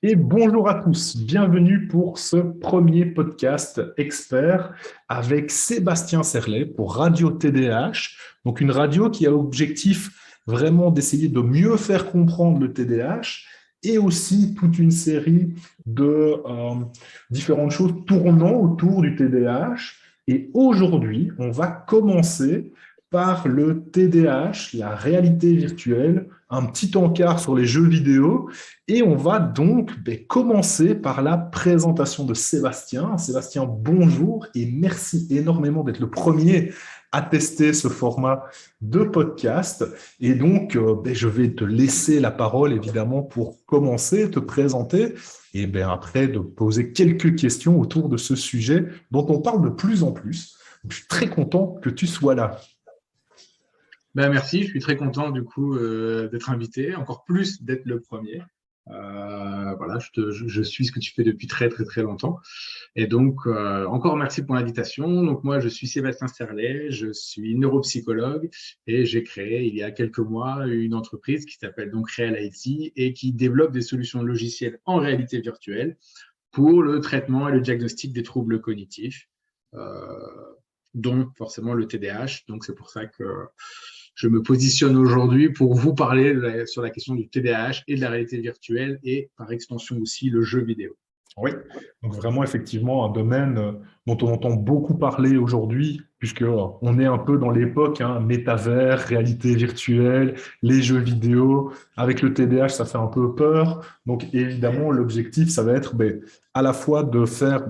Et bonjour à tous, bienvenue pour ce premier podcast expert avec Sébastien Serlet pour Radio TDAH. Donc une radio qui a l'objectif vraiment d'essayer de mieux faire comprendre le TDAH et aussi toute une série de différentes choses tournant autour du TDAH. Et aujourd'hui, on va commencer par le TDAH, la réalité virtuelle, un petit encart sur les jeux vidéo. Et on va donc commencer par la présentation de Sébastien. Sébastien, bonjour et merci énormément d'être le premier à tester ce format de podcast. Et donc, je vais te laisser la parole, évidemment, pour commencer, te présenter et après de poser quelques questions autour de ce sujet dont on parle de plus en plus. Donc, je suis très content que tu sois là. Merci, je suis très content du coup d'être invité, encore plus d'être le premier. Voilà, je suis ce que tu fais depuis très très très longtemps. Et donc, encore merci pour l'invitation. Donc moi, je suis Sébastien Serlet, je suis neuropsychologue et j'ai créé il y a quelques mois une entreprise qui s'appelle donc Real IT et qui développe des solutions logicielles en réalité virtuelle pour le traitement et le diagnostic des troubles cognitifs, dont forcément le TDAH. Donc c'est pour ça que je me positionne aujourd'hui pour vous parler sur la question du TDAH et de la réalité virtuelle et par extension aussi le jeu vidéo. Oui, donc vraiment effectivement un domaine dont on entend beaucoup parler aujourd'hui, puisque on est un peu dans l'époque métavers, réalité virtuelle, les jeux vidéo. Avec le TDAH, ça fait un peu peur. Donc évidemment, l'objectif, ça va être à la fois de faire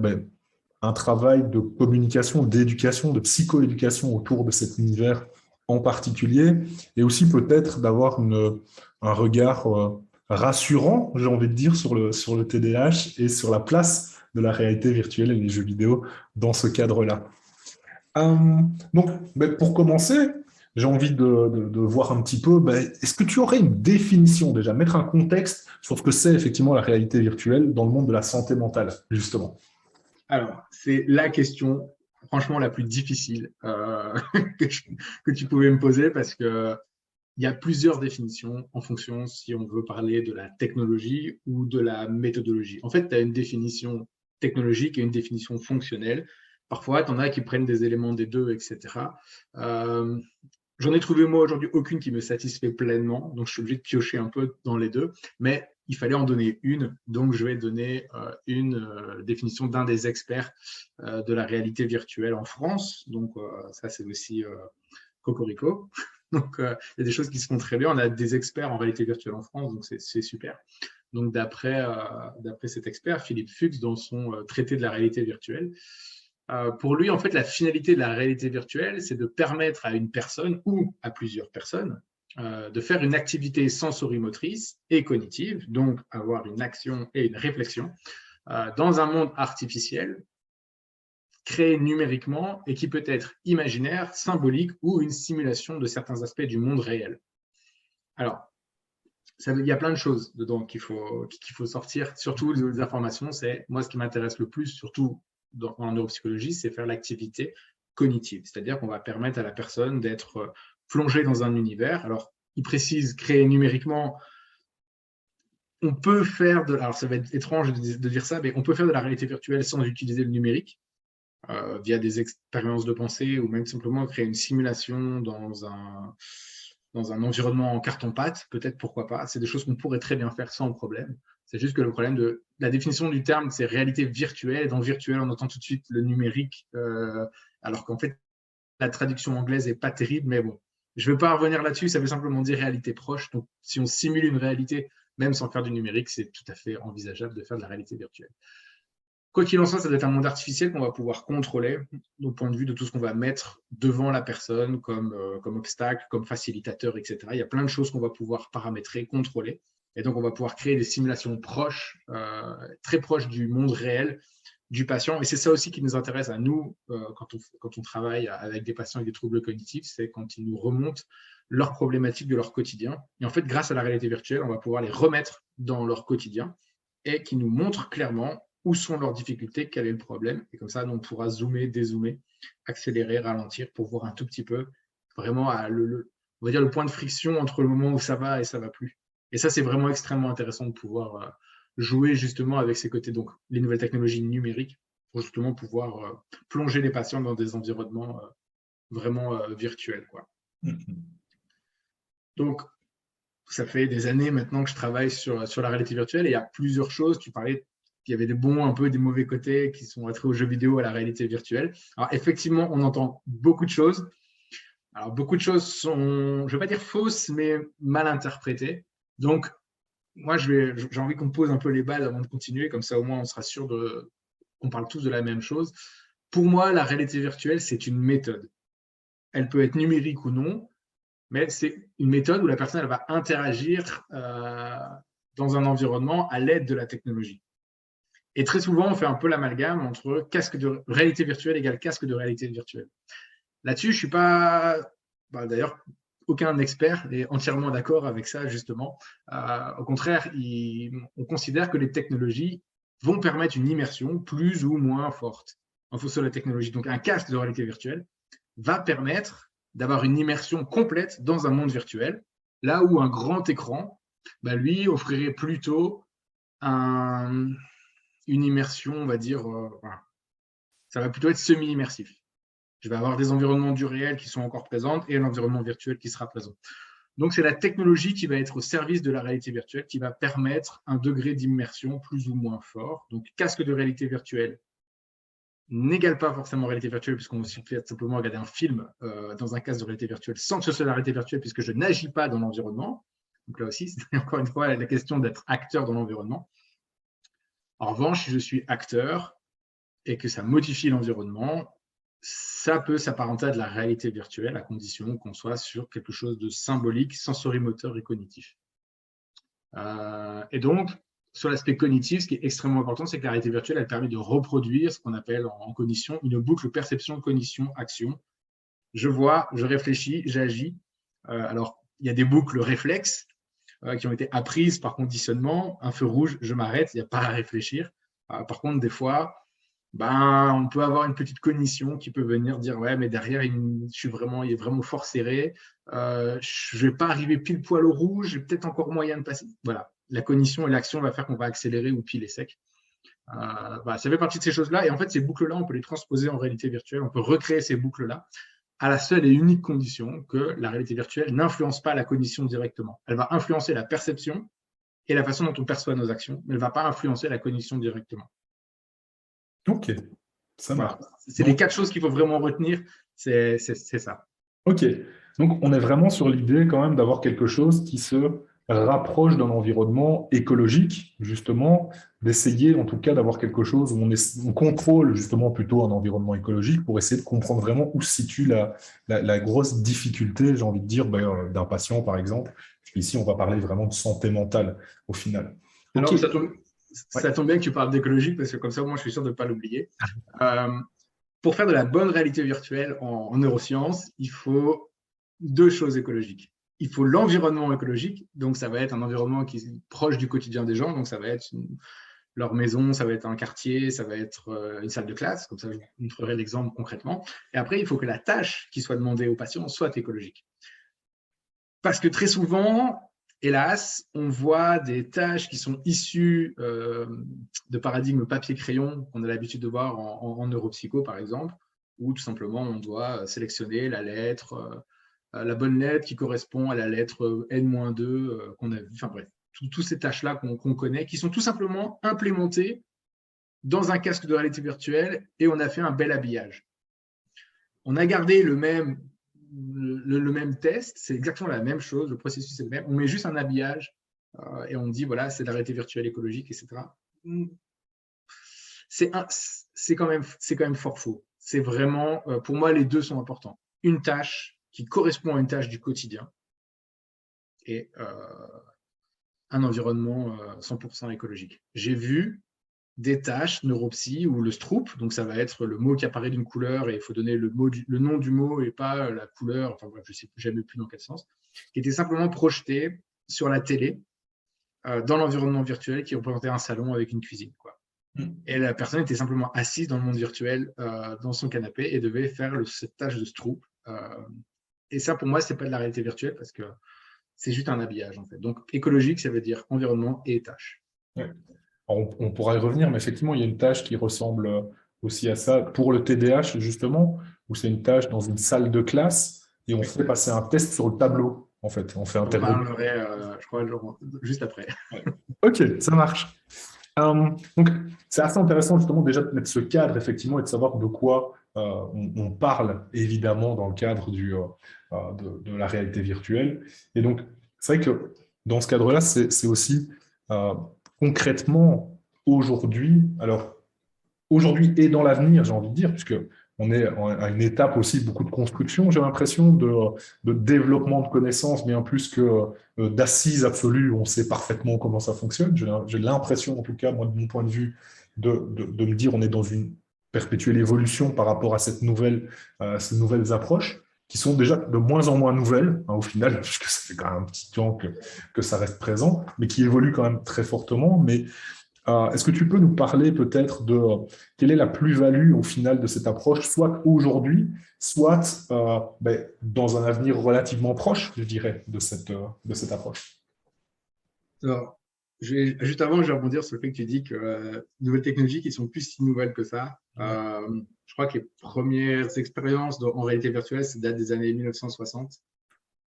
un travail de communication, d'éducation, de psychoéducation autour de cet univers en particulier, et aussi peut-être d'avoir un regard rassurant, j'ai envie de dire, sur le TDAH et sur la place de la réalité virtuelle et les jeux vidéo dans ce cadre-là. Euh, donc, pour commencer, j'ai envie de voir un petit peu, est-ce que tu aurais une définition déjà, mettre un contexte sur ce que c'est effectivement la réalité virtuelle dans le monde de la santé mentale, justement? Alors, c'est la question, franchement, la plus difficile que tu pouvais me poser parce que il y a plusieurs définitions en fonction si on veut parler de la technologie ou de la méthodologie. En fait, tu as une définition technologique et une définition fonctionnelle. Parfois, tu en as qui prennent des éléments des deux, etc. J'en ai trouvé moi aujourd'hui aucune qui me satisfait pleinement, donc je suis obligé de piocher un peu dans les deux, mais il fallait en donner une, donc je vais donner une définition d'un des experts de la réalité virtuelle en France, donc ça c'est aussi Cocorico. Donc, il y a des choses qui se font très bien. On a des experts en réalité virtuelle en France, donc c'est super. Donc, d'après cet expert, Philippe Fuchs, dans son traité de la réalité virtuelle, pour lui, en fait, la finalité de la réalité virtuelle, c'est de permettre à une personne ou à plusieurs personnes de faire une activité sensorimotrice et cognitive, donc avoir une action et une réflexion dans un monde artificiel créé numériquement et qui peut être imaginaire, symbolique ou une simulation de certains aspects du monde réel. Alors, il y a plein de choses dedans qu'il faut sortir, surtout les informations. C'est moi ce qui m'intéresse le plus, surtout en neuropsychologie, c'est faire l'activité cognitive, c'est-à-dire qu'on va permettre à la personne d'être plongée dans un univers. Alors, il précise créer numériquement. On peut faire alors ça va être étrange de dire ça, mais on peut faire de la réalité virtuelle sans utiliser le numérique. Via des expériences de pensée ou même simplement créer une simulation dans un environnement en carton-pâte, peut-être pourquoi pas. C'est des choses qu'on pourrait très bien faire sans problème. C'est juste que le problème de la définition du terme, c'est réalité virtuelle. Et dans virtuel, on entend tout de suite le numérique, alors qu'en fait, la traduction anglaise n'est pas terrible, mais bon. Je ne vais pas revenir là-dessus, ça veut simplement dire réalité proche. Donc, si on simule une réalité, même sans faire du numérique, c'est tout à fait envisageable de faire de la réalité virtuelle. Quoi qu'il en soit, ça doit être un monde artificiel qu'on va pouvoir contrôler au point de vue de tout ce qu'on va mettre devant la personne comme obstacle, comme facilitateur, etc. Il y a plein de choses qu'on va pouvoir paramétrer, contrôler. Et donc, on va pouvoir créer des simulations proches, très proches du monde réel du patient. Et c'est ça aussi qui nous intéresse à nous quand on travaille avec des patients avec des troubles cognitifs, c'est quand ils nous remontent leurs problématiques de leur quotidien. Et en fait, grâce à la réalité virtuelle, on va pouvoir les remettre dans leur quotidien et qui nous montrent clairement où sont leurs difficultés, quel est le problème. Et comme ça, on pourra zoomer, dézoomer, accélérer, ralentir pour voir un tout petit peu vraiment on va dire le point de friction entre le moment où ça va et ça ne va plus. Et ça, c'est vraiment extrêmement intéressant de pouvoir jouer justement avec ces côtés, donc les nouvelles technologies numériques, pour justement pouvoir plonger les patients dans des environnements vraiment virtuels, quoi. Donc, ça fait des années maintenant que je travaille sur la réalité virtuelle et il y a plusieurs choses. Tu parlais qu'il y avait des bons, un peu des mauvais côtés qui sont attraits aux jeux vidéo, à la réalité virtuelle. Alors, effectivement, on entend beaucoup de choses. Alors, beaucoup de choses sont, je ne vais pas dire fausses, mais mal interprétées. Donc, moi, j'ai envie qu'on pose un peu les balles avant de continuer. Comme ça, au moins, on sera sûr qu'on parle tous de la même chose. Pour moi, la réalité virtuelle, c'est une méthode. Elle peut être numérique ou non, mais c'est une méthode où la personne elle va interagir dans un environnement à l'aide de la technologie. Et très souvent, on fait un peu l'amalgame entre casque de réalité virtuelle égale casque de réalité virtuelle. Là-dessus, je ne suis pas, d'ailleurs, aucun expert est entièrement d'accord avec ça, justement. Au contraire, on considère que les technologies vont permettre une immersion plus ou moins forte en fonction de la technologie. Donc, un casque de réalité virtuelle va permettre d'avoir une immersion complète dans un monde virtuel, là où un grand écran, lui, offrirait plutôt une immersion, on va dire, voilà. Ça va plutôt être semi-immersif. Je vais avoir des environnements du réel qui sont encore présents et un environnement virtuel qui sera présent. Donc, c'est la technologie qui va être au service de la réalité virtuelle qui va permettre un degré d'immersion plus ou moins fort. Donc, casque de réalité virtuelle n'égale pas forcément réalité virtuelle, puisqu'on peut simplement regarder un film dans un casque de réalité virtuelle sans que ce soit la réalité virtuelle, puisque je n'agis pas dans l'environnement. Donc là aussi, c'est encore une fois la question d'être acteur dans l'environnement. En revanche, si je suis acteur et que ça modifie l'environnement, ça peut s'apparenter à de la réalité virtuelle, à condition qu'on soit sur quelque chose de symbolique, sensorimoteur et cognitif. Et donc, sur l'aspect cognitif, ce qui est extrêmement important, c'est que la réalité virtuelle, elle permet de reproduire ce qu'on appelle en cognition une boucle perception, cognition, action. Je vois, je réfléchis, j'agis. Alors, il y a des boucles réflexes qui ont été apprises par conditionnement. Un feu rouge, je m'arrête, il n'y a pas à réfléchir. Par contre, des fois, on peut avoir une petite cognition qui peut venir dire ouais, mais derrière, il est vraiment fort serré. Je ne vais pas arriver pile poil au rouge, j'ai peut-être encore moyen de passer. Voilà, la cognition et l'action va faire qu'on va accélérer ou piler sec. Ça fait partie de ces choses-là. Et en fait, ces boucles-là, on peut les transposer en réalité virtuelle. On peut recréer ces boucles-là à la seule et unique condition que la réalité virtuelle n'influence pas la cognition directement. Elle va influencer la perception et la façon dont on perçoit nos actions, mais elle ne va pas influencer la cognition directement. Ok, ça marche. Voilà. C'est les 4 choses qu'il faut vraiment retenir, c'est ça. Ok, donc on est vraiment sur l'idée quand même d'avoir quelque chose qui se rapproche d'un environnement écologique, justement, d'essayer en tout cas d'avoir quelque chose où on contrôle justement plutôt un environnement écologique pour essayer de comprendre vraiment où se situe la grosse difficulté, j'ai envie de dire, d'un patient par exemple. Ici, on va parler vraiment de santé mentale au final. Alors, Okay. ça tombe bien que tu parles d'écologique parce que comme ça, moi, je suis sûr de ne pas l'oublier. Pour faire de la bonne réalité virtuelle en neurosciences, il faut 2 choses écologiques. Il faut l'environnement écologique, donc ça va être un environnement qui est proche du quotidien des gens, donc ça va être leur maison, ça va être un quartier, ça va être une salle de classe, comme ça je vous ferai l'exemple concrètement. Et après, il faut que la tâche qui soit demandée aux patients soit écologique. Parce que très souvent, hélas, on voit des tâches qui sont issues de paradigmes papier-crayon qu'on a l'habitude de voir en neuropsycho, par exemple, où tout simplement on doit sélectionner la lettre, la bonne lettre qui correspond à la lettre N-2 qu'on a vu. Enfin bref, toutes ces tâches-là qu'on connaît, qui sont tout simplement implémentées dans un casque de réalité virtuelle et on a fait un bel habillage. On a gardé le même test, c'est exactement la même chose, le processus est le même, on met juste un habillage et on dit voilà, c'est la réalité virtuelle écologique, etc. C'est quand même fort faux. C'est vraiment, pour moi, les 2 sont importants. Une tâche qui correspond à une tâche du quotidien et un environnement 100% écologique. J'ai vu des tâches neuropsy ou le Stroop, donc ça va être le mot qui apparaît d'une couleur et il faut donner le nom du mot et pas la couleur, enfin bref, je ne sais jamais plus dans quel sens, qui était simplement projeté sur la télé dans l'environnement virtuel qui représentait un salon avec une cuisine, quoi. Et la personne était simplement assise dans le monde virtuel, dans son canapé et devait faire cette tâche de Stroop. Et ça, pour moi, ce n'est pas de la réalité virtuelle parce que c'est juste un habillage, en fait. Donc, écologique, ça veut dire environnement et tâche. Ouais. On pourra y revenir, mais effectivement, il y a une tâche qui ressemble aussi à ça pour le TDAH, justement, où c'est une tâche dans une salle de classe et on Oui. fait passer un test sur le tableau, en fait. On fait J'en interroger. parlerai, je crois, juste après. Ok, ça marche. Donc, c'est assez intéressant justement déjà de mettre ce cadre effectivement et de savoir de quoi on parle évidemment dans le cadre de la réalité virtuelle. Et donc, c'est vrai que dans ce cadre-là, c'est aussi euh, concrètement aujourd'hui, alors aujourd'hui et dans l'avenir, j'ai envie de dire, puisque on est à une étape aussi beaucoup de construction, j'ai l'impression, de développement de connaissances, bien plus que d'assises absolues, où on sait parfaitement comment ça fonctionne. J'ai l'impression, en tout cas, moi, de mon point de vue, de me dire on est dans une perpétuelle évolution par rapport à ces nouvelles approches, qui sont déjà de moins en moins nouvelles, hein, au final, puisque ça fait quand même un petit temps que ça reste présent, mais qui évoluent quand même très fortement. Mais est-ce que tu peux nous parler peut-être de quelle est la plus-value au final de cette approche, soit aujourd'hui, soit dans un avenir relativement proche, je dirais, de cette approche? Alors, juste avant, je vais rebondir sur le fait que tu dis que nouvelles technologies qui sont plus si nouvelles que ça. Je crois que les premières expériences en réalité virtuelle, ça date des années 1960.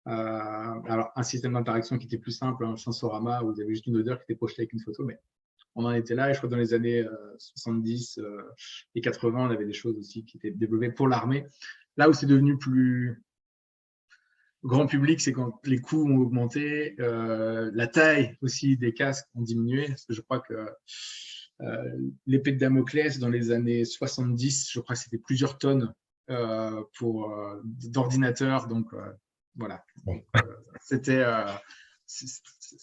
Alors, un système d'interaction qui était plus simple, un sensorama où vous avez juste une odeur qui était projetée avec une photo, mais on en était là. Et je crois que dans les années 70 et 80, on avait des choses aussi qui étaient développées pour l'armée. Là où c'est devenu plus grand public, c'est quand les coûts ont augmenté, la taille aussi des casques ont diminué. Parce que je crois que l'épée de Damoclès dans les années 70, je crois que c'était plusieurs tonnes d'ordinateurs. Donc voilà. Bon. C'était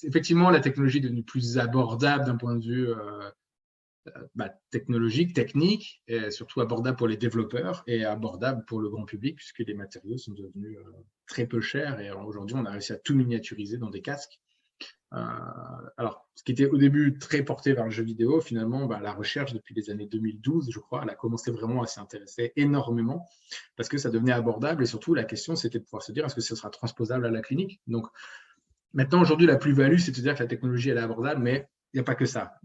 effectivement la technologie est devenue plus abordable d'un point de vue technologique, technique, et surtout abordable pour les développeurs et abordable pour le grand public, puisque les matériaux sont devenus très peu chers. Et aujourd'hui, on a réussi à tout miniaturiser dans des casques. Alors, ce qui était au début très porté vers le jeu vidéo, finalement, la recherche depuis les années 2012, je crois, elle a commencé vraiment à s'y intéresser énormément parce que ça devenait abordable. Et surtout, la question, c'était de pouvoir se dire, est-ce que ce sera transposable à la clinique? Donc, maintenant, aujourd'hui, la plus-value, c'est de dire que la technologie, elle est abordable, mais il n'y a pas que ça.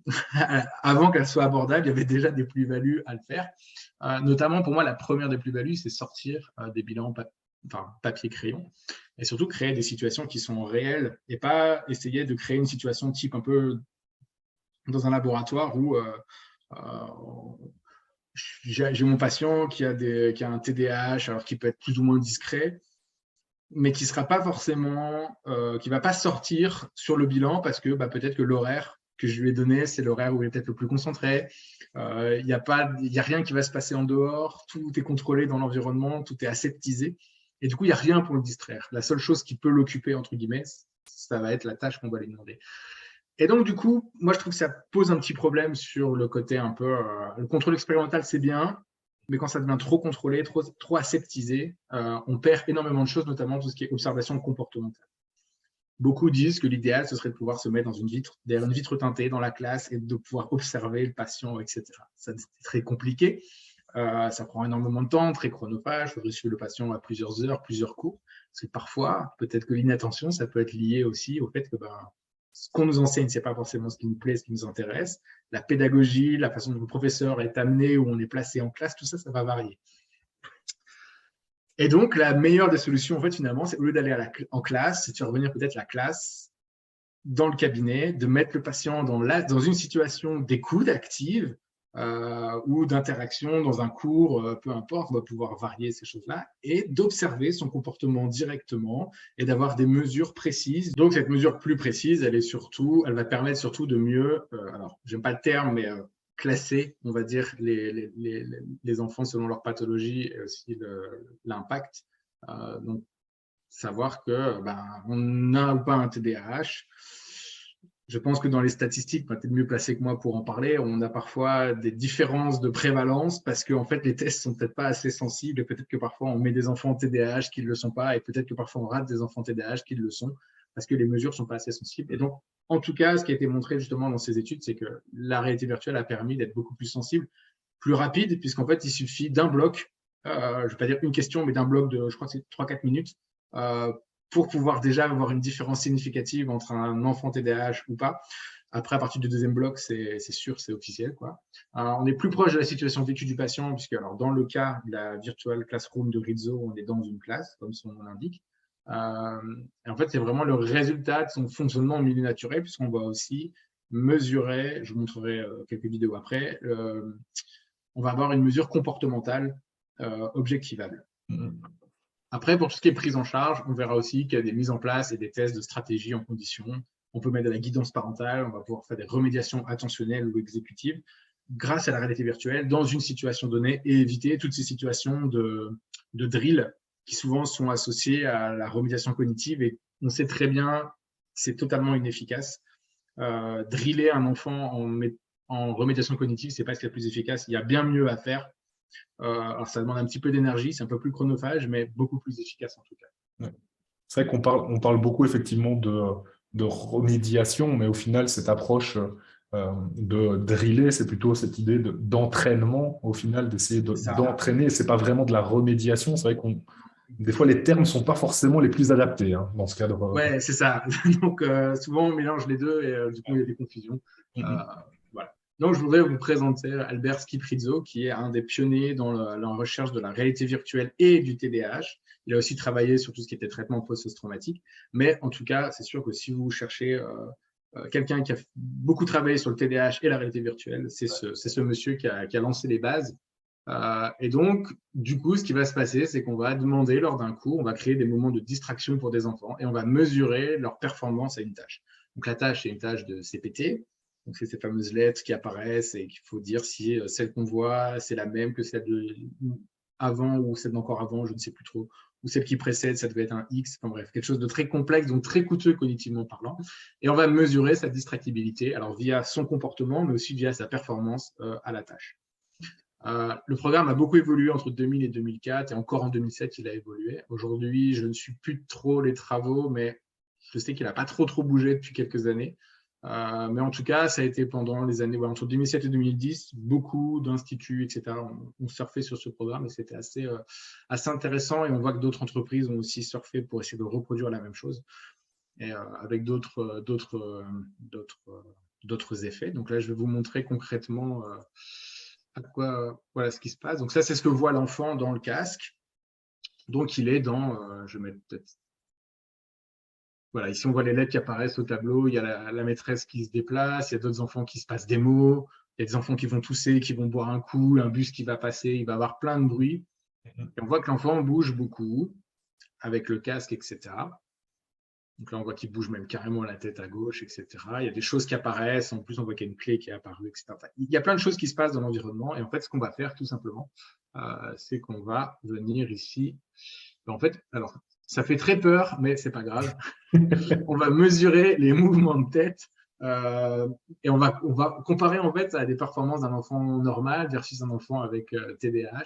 Avant qu'elle soit abordable, il y avait déjà des plus-values à le faire. Notamment, pour moi, la première des plus-values, c'est sortir des bilans papier-crayon et surtout créer des situations qui sont réelles et pas essayer de créer une situation type un peu dans un laboratoire où j'ai mon patient qui a un TDAH, alors qui peut être plus ou moins discret, mais qui sera pas forcément, qui va pas sortir sur le bilan parce que peut-être que l'horaire que je lui ai donné, c'est l'horaire où il est peut-être le plus concentré. Il n'y a rien qui va se passer en dehors. Tout est contrôlé dans l'environnement, tout est aseptisé. Et du coup, il n'y a rien pour le distraire. La seule chose qui peut l'occuper, entre guillemets, ça va être la tâche qu'on va lui demander. Et donc, du coup, moi, je trouve que ça pose un petit problème sur le côté un peu… le contrôle expérimental, c'est bien, mais quand ça devient trop contrôlé, trop aseptisé, on perd énormément de choses, notamment tout ce qui est observation comportementale. Beaucoup disent que l'idéal, ce serait de pouvoir se mettre derrière une vitre teintée dans la classe et de pouvoir observer le patient, etc. Ça, c'est très compliqué. Ça prend énormément de temps, très chronophage. Il faudrait suivre le patient à plusieurs heures, plusieurs cours. Parce que parfois, peut-être que l'inattention, ça peut être lié aussi au fait que ce qu'on nous enseigne, ce n'est pas forcément ce qui nous plaît, ce qui nous intéresse. La pédagogie, la façon dont le professeur est amené, où on est placé en classe, tout ça, ça va varier. Et donc, la meilleure des solutions, en fait, finalement, c'est au lieu d'aller en classe, c'est de faire venir peut-être la classe dans le cabinet, de mettre le patient dans une situation d'écoute active ou d'interaction dans un cours, peu importe, on va pouvoir varier ces choses-là, et d'observer son comportement directement et d'avoir des mesures précises. Donc, cette mesure plus précise, elle va permettre surtout de mieux, alors, j'aime pas le terme, mais classer, on va dire, les enfants selon leur pathologie et aussi l'impact. Donc, savoir que on n'a pas un TDAH. Je pense que dans les statistiques, tu es mieux placé que moi pour en parler, on a parfois des différences de prévalence parce que en fait, les tests sont peut-être pas assez sensibles et peut-être que parfois on met des enfants TDAH qui ne le sont pas et peut-être que parfois on rate des enfants TDAH qui le sont parce que les mesures sont pas assez sensibles. Et donc, en tout cas, ce qui a été montré justement dans ces études, c'est que la réalité virtuelle a permis d'être beaucoup plus sensible, plus rapide, puisqu'en fait, il suffit d'un bloc, je ne vais pas dire une question, mais d'un bloc de, je crois que c'est 3-4 minutes, pour pouvoir déjà avoir une différence significative entre un enfant TDAH ou pas. Après, à partir du deuxième bloc, c'est sûr, c'est officiel, quoi. On est plus proche de la situation vécue du patient, puisque alors, dans le cas de la virtual classroom de Rizzo, on est dans une classe, comme son nom l'indique. Et en fait, c'est vraiment le résultat de son fonctionnement en milieu naturel, puisqu'on va aussi mesurer, je vous montrerai quelques vidéos après, on va avoir une mesure comportementale objectivable. Après, pour tout ce qui est prise en charge, on verra aussi qu'il y a des mises en place et des tests de stratégie en conditions. On peut mettre de la guidance parentale, on va pouvoir faire des remédiations attentionnelles ou exécutives grâce à la réalité virtuelle dans une situation donnée et éviter toutes ces situations de drill qui souvent sont associées à la remédiation cognitive et on sait très bien que c'est totalement inefficace. Driller un enfant en remédiation cognitive, c'est pas ce qui est le plus efficace. Il y a bien mieux à faire. Alors, ça demande un petit peu d'énergie, c'est un peu plus chronophage, mais beaucoup plus efficace en tout cas. Ouais. C'est vrai on parle beaucoup effectivement de remédiation, mais au final, cette approche de driller, c'est plutôt cette idée d'entraînement, au final, d'essayer d'entraîner. C'est pas vraiment de la remédiation. C'est vrai qu'on des fois, les termes ne sont pas forcément les plus adaptés dans ce cadre. Ouais, c'est ça. Donc, souvent, on mélange les deux et du coup, il y a des confusions. Voilà. Donc, je voudrais vous présenter Albert Skip-Rizzo, qui est un des pionniers dans la recherche de la réalité virtuelle et du TDAH. Il a aussi travaillé sur tout ce qui était traitement post-traumatique. Mais en tout cas, c'est sûr que si vous cherchez quelqu'un qui a beaucoup travaillé sur le TDAH et la réalité virtuelle, c'est ce monsieur qui a lancé les bases. Et donc, du coup, ce qui va se passer, c'est qu'on va demander lors d'un cours, on va créer des moments de distraction pour des enfants et on va mesurer leur performance à une tâche. Donc, la tâche, c'est une tâche de CPT. Donc, c'est ces fameuses lettres qui apparaissent et qu'il faut dire si celle qu'on voit, c'est la même que celle avant ou celle d'encore avant, je ne sais plus trop, ou celle qui précède, ça devait être un X. Enfin bref, quelque chose de très complexe, donc très coûteux cognitivement parlant. Et on va mesurer sa distractibilité, alors via son comportement, mais aussi via sa performance à la tâche. Le programme a beaucoup évolué entre 2000 et 2004 et encore en 2007, il a évolué. Aujourd'hui, je ne suis plus trop les travaux, mais je sais qu'il n'a pas trop bougé depuis quelques années. Mais en tout cas, ça a été pendant les années, entre 2007 et 2010, beaucoup d'instituts, etc. ont surfé sur ce programme et c'était assez intéressant. Et on voit que d'autres entreprises ont aussi surfé pour essayer de reproduire la même chose et avec d'autres effets. Donc là, je vais vous montrer concrètement voilà ce qui se passe. Donc ça, c'est ce que voit l'enfant dans le casque. Donc il est dans, je vais mettre peut-être. Voilà, ici on voit les lettres qui apparaissent au tableau. Il y a la maîtresse qui se déplace. Il y a d'autres enfants qui se passent des mots. Il y a des enfants qui vont tousser, qui vont boire un coup, un bus qui va passer. Il va y avoir plein de bruit. Et on voit que l'enfant bouge beaucoup avec le casque, etc. Donc là, on voit qu'il bouge même carrément la tête à gauche, etc. Il y a des choses qui apparaissent. En plus, on voit qu'il y a une clé qui est apparue, etc. Enfin, il y a plein de choses qui se passent dans l'environnement. Et en fait, ce qu'on va faire, tout simplement, c'est qu'on va venir ici. En fait, alors, ça fait très peur, mais c'est pas grave. On va mesurer les mouvements de tête et on va comparer en fait à des performances d'un enfant normal versus un enfant avec TDAH.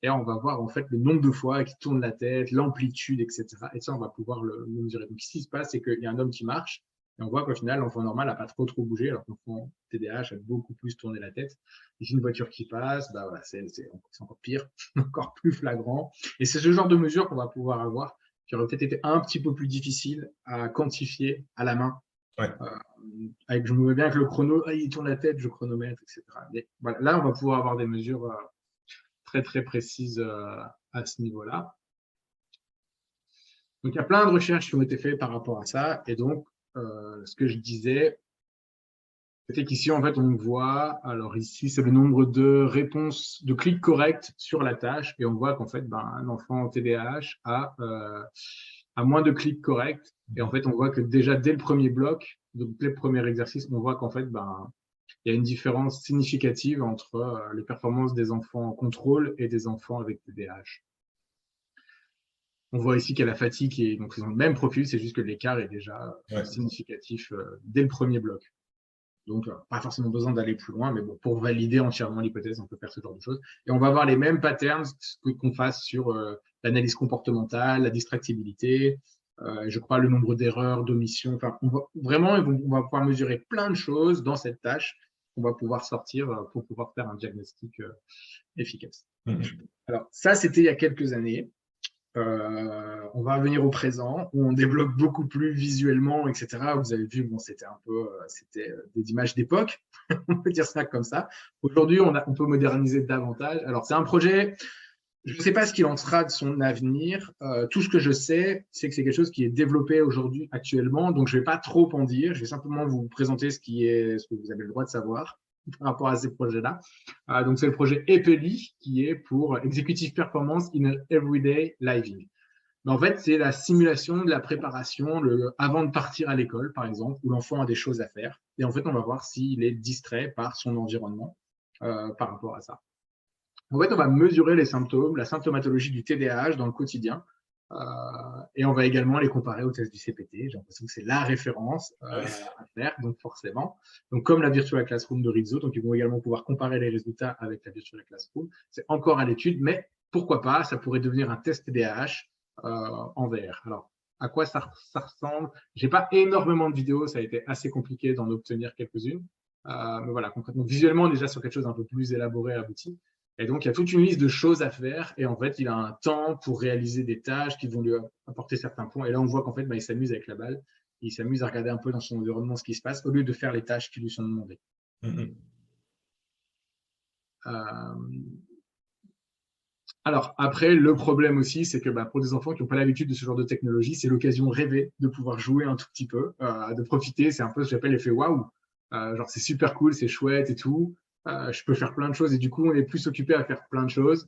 Et on va voir en fait le nombre de fois qu'il tourne la tête, l'amplitude, etc. Et ça, on va pouvoir le mesurer. Donc, ce qui se passe, c'est qu'il y a un homme qui marche et on voit qu'au final, l'enfant normal n'a pas trop bougé, alors que l'enfant TDAH a beaucoup plus tourné la tête. Ici, une voiture qui passe, bah voilà, c'est encore pire, encore plus flagrant. Et c'est ce genre de mesure qu'on va pouvoir avoir qui aurait peut-être été un petit peu plus difficile à quantifier à la main. Ouais. Je me vois bien que le chrono, il tourne la tête, je chronomètre, etc. Mais voilà, là, on va pouvoir avoir des mesures très, très précises à ce niveau-là. Donc, il y a plein de recherches qui ont été faites par rapport à ça. Et donc, ce que je disais, c'était qu'ici, en fait, on voit, alors ici, c'est le nombre de réponses, de clics corrects sur la tâche. Et on voit qu'en fait, un enfant TDAH a moins de clics corrects. Et en fait, on voit que déjà, dès le premier bloc, donc dès le premier exercice, on voit qu'en fait, il y a une différence significative entre les performances des enfants en contrôle et des enfants avec TDAH. On voit ici qu'il y a la fatigue et donc ils ont le même profil, c'est juste que l'écart est déjà significatif dès le premier bloc. Donc, pas forcément besoin d'aller plus loin, mais bon, pour valider entièrement l'hypothèse, on peut faire ce genre de choses. Et on va avoir les mêmes patterns qu'on fasse sur l'analyse comportementale, la distractibilité, je crois le nombre d'erreurs, d'omissions. Enfin, on va pouvoir mesurer plein de choses dans cette tâche qu'on va pouvoir sortir pour pouvoir faire un diagnostic efficace. Alors, ça, c'était il y a quelques années. on va revenir au présent, où on développe beaucoup plus visuellement, etc. Vous avez vu, bon, c'était des images d'époque, on peut dire ça comme ça. Aujourd'hui, on peut moderniser davantage. Alors, c'est un projet, je ne sais pas ce qu'il en sera de son avenir. Tout ce que je sais, c'est que c'est quelque chose qui est développé aujourd'hui, actuellement. Donc, je ne vais pas trop en dire. Je vais simplement vous présenter ce que vous avez le droit de savoir par rapport à ces projets-là. Donc, c'est le projet EPELI, qui est pour Executive Performance in Everyday Living. Mais en fait, c'est la simulation de la préparation avant de partir à l'école, par exemple, où l'enfant a des choses à faire. Et en fait, on va voir s'il est distrait par son environnement par rapport à ça. En fait, on va mesurer les symptômes, la symptomatologie du TDAH dans le quotidien. Et on va également les comparer au test du CPT. J'ai l'impression que c'est la référence à faire, donc forcément. Donc, comme la Virtual Classroom de Rizzo, donc ils vont également pouvoir comparer les résultats avec la Virtual Classroom. C'est encore à l'étude, mais pourquoi pas, ça pourrait devenir un test TDAH en VR. Alors, à quoi ça ressemble? J'ai pas énormément de vidéos, ça a été assez compliqué d'en obtenir quelques-unes. Mais voilà, concrètement, visuellement, déjà sur quelque chose un peu plus élaboré, abouti. Et donc, il y a toute une liste de choses à faire. Et en fait, il a un temps pour réaliser des tâches qui vont lui apporter certains points. Et là, on voit qu'en fait, il s'amuse avec la balle. Il s'amuse à regarder un peu dans son environnement ce qui se passe au lieu de faire les tâches qui lui sont demandées. Alors, après, le problème aussi, c'est que pour des enfants qui n'ont pas l'habitude de ce genre de technologie, c'est l'occasion rêvée de pouvoir jouer un tout petit peu, de profiter. C'est un peu ce que j'appelle l'effet waouh. Genre, c'est super cool, c'est chouette et tout. Je peux faire plein de choses et du coup, on est plus occupé à faire plein de choses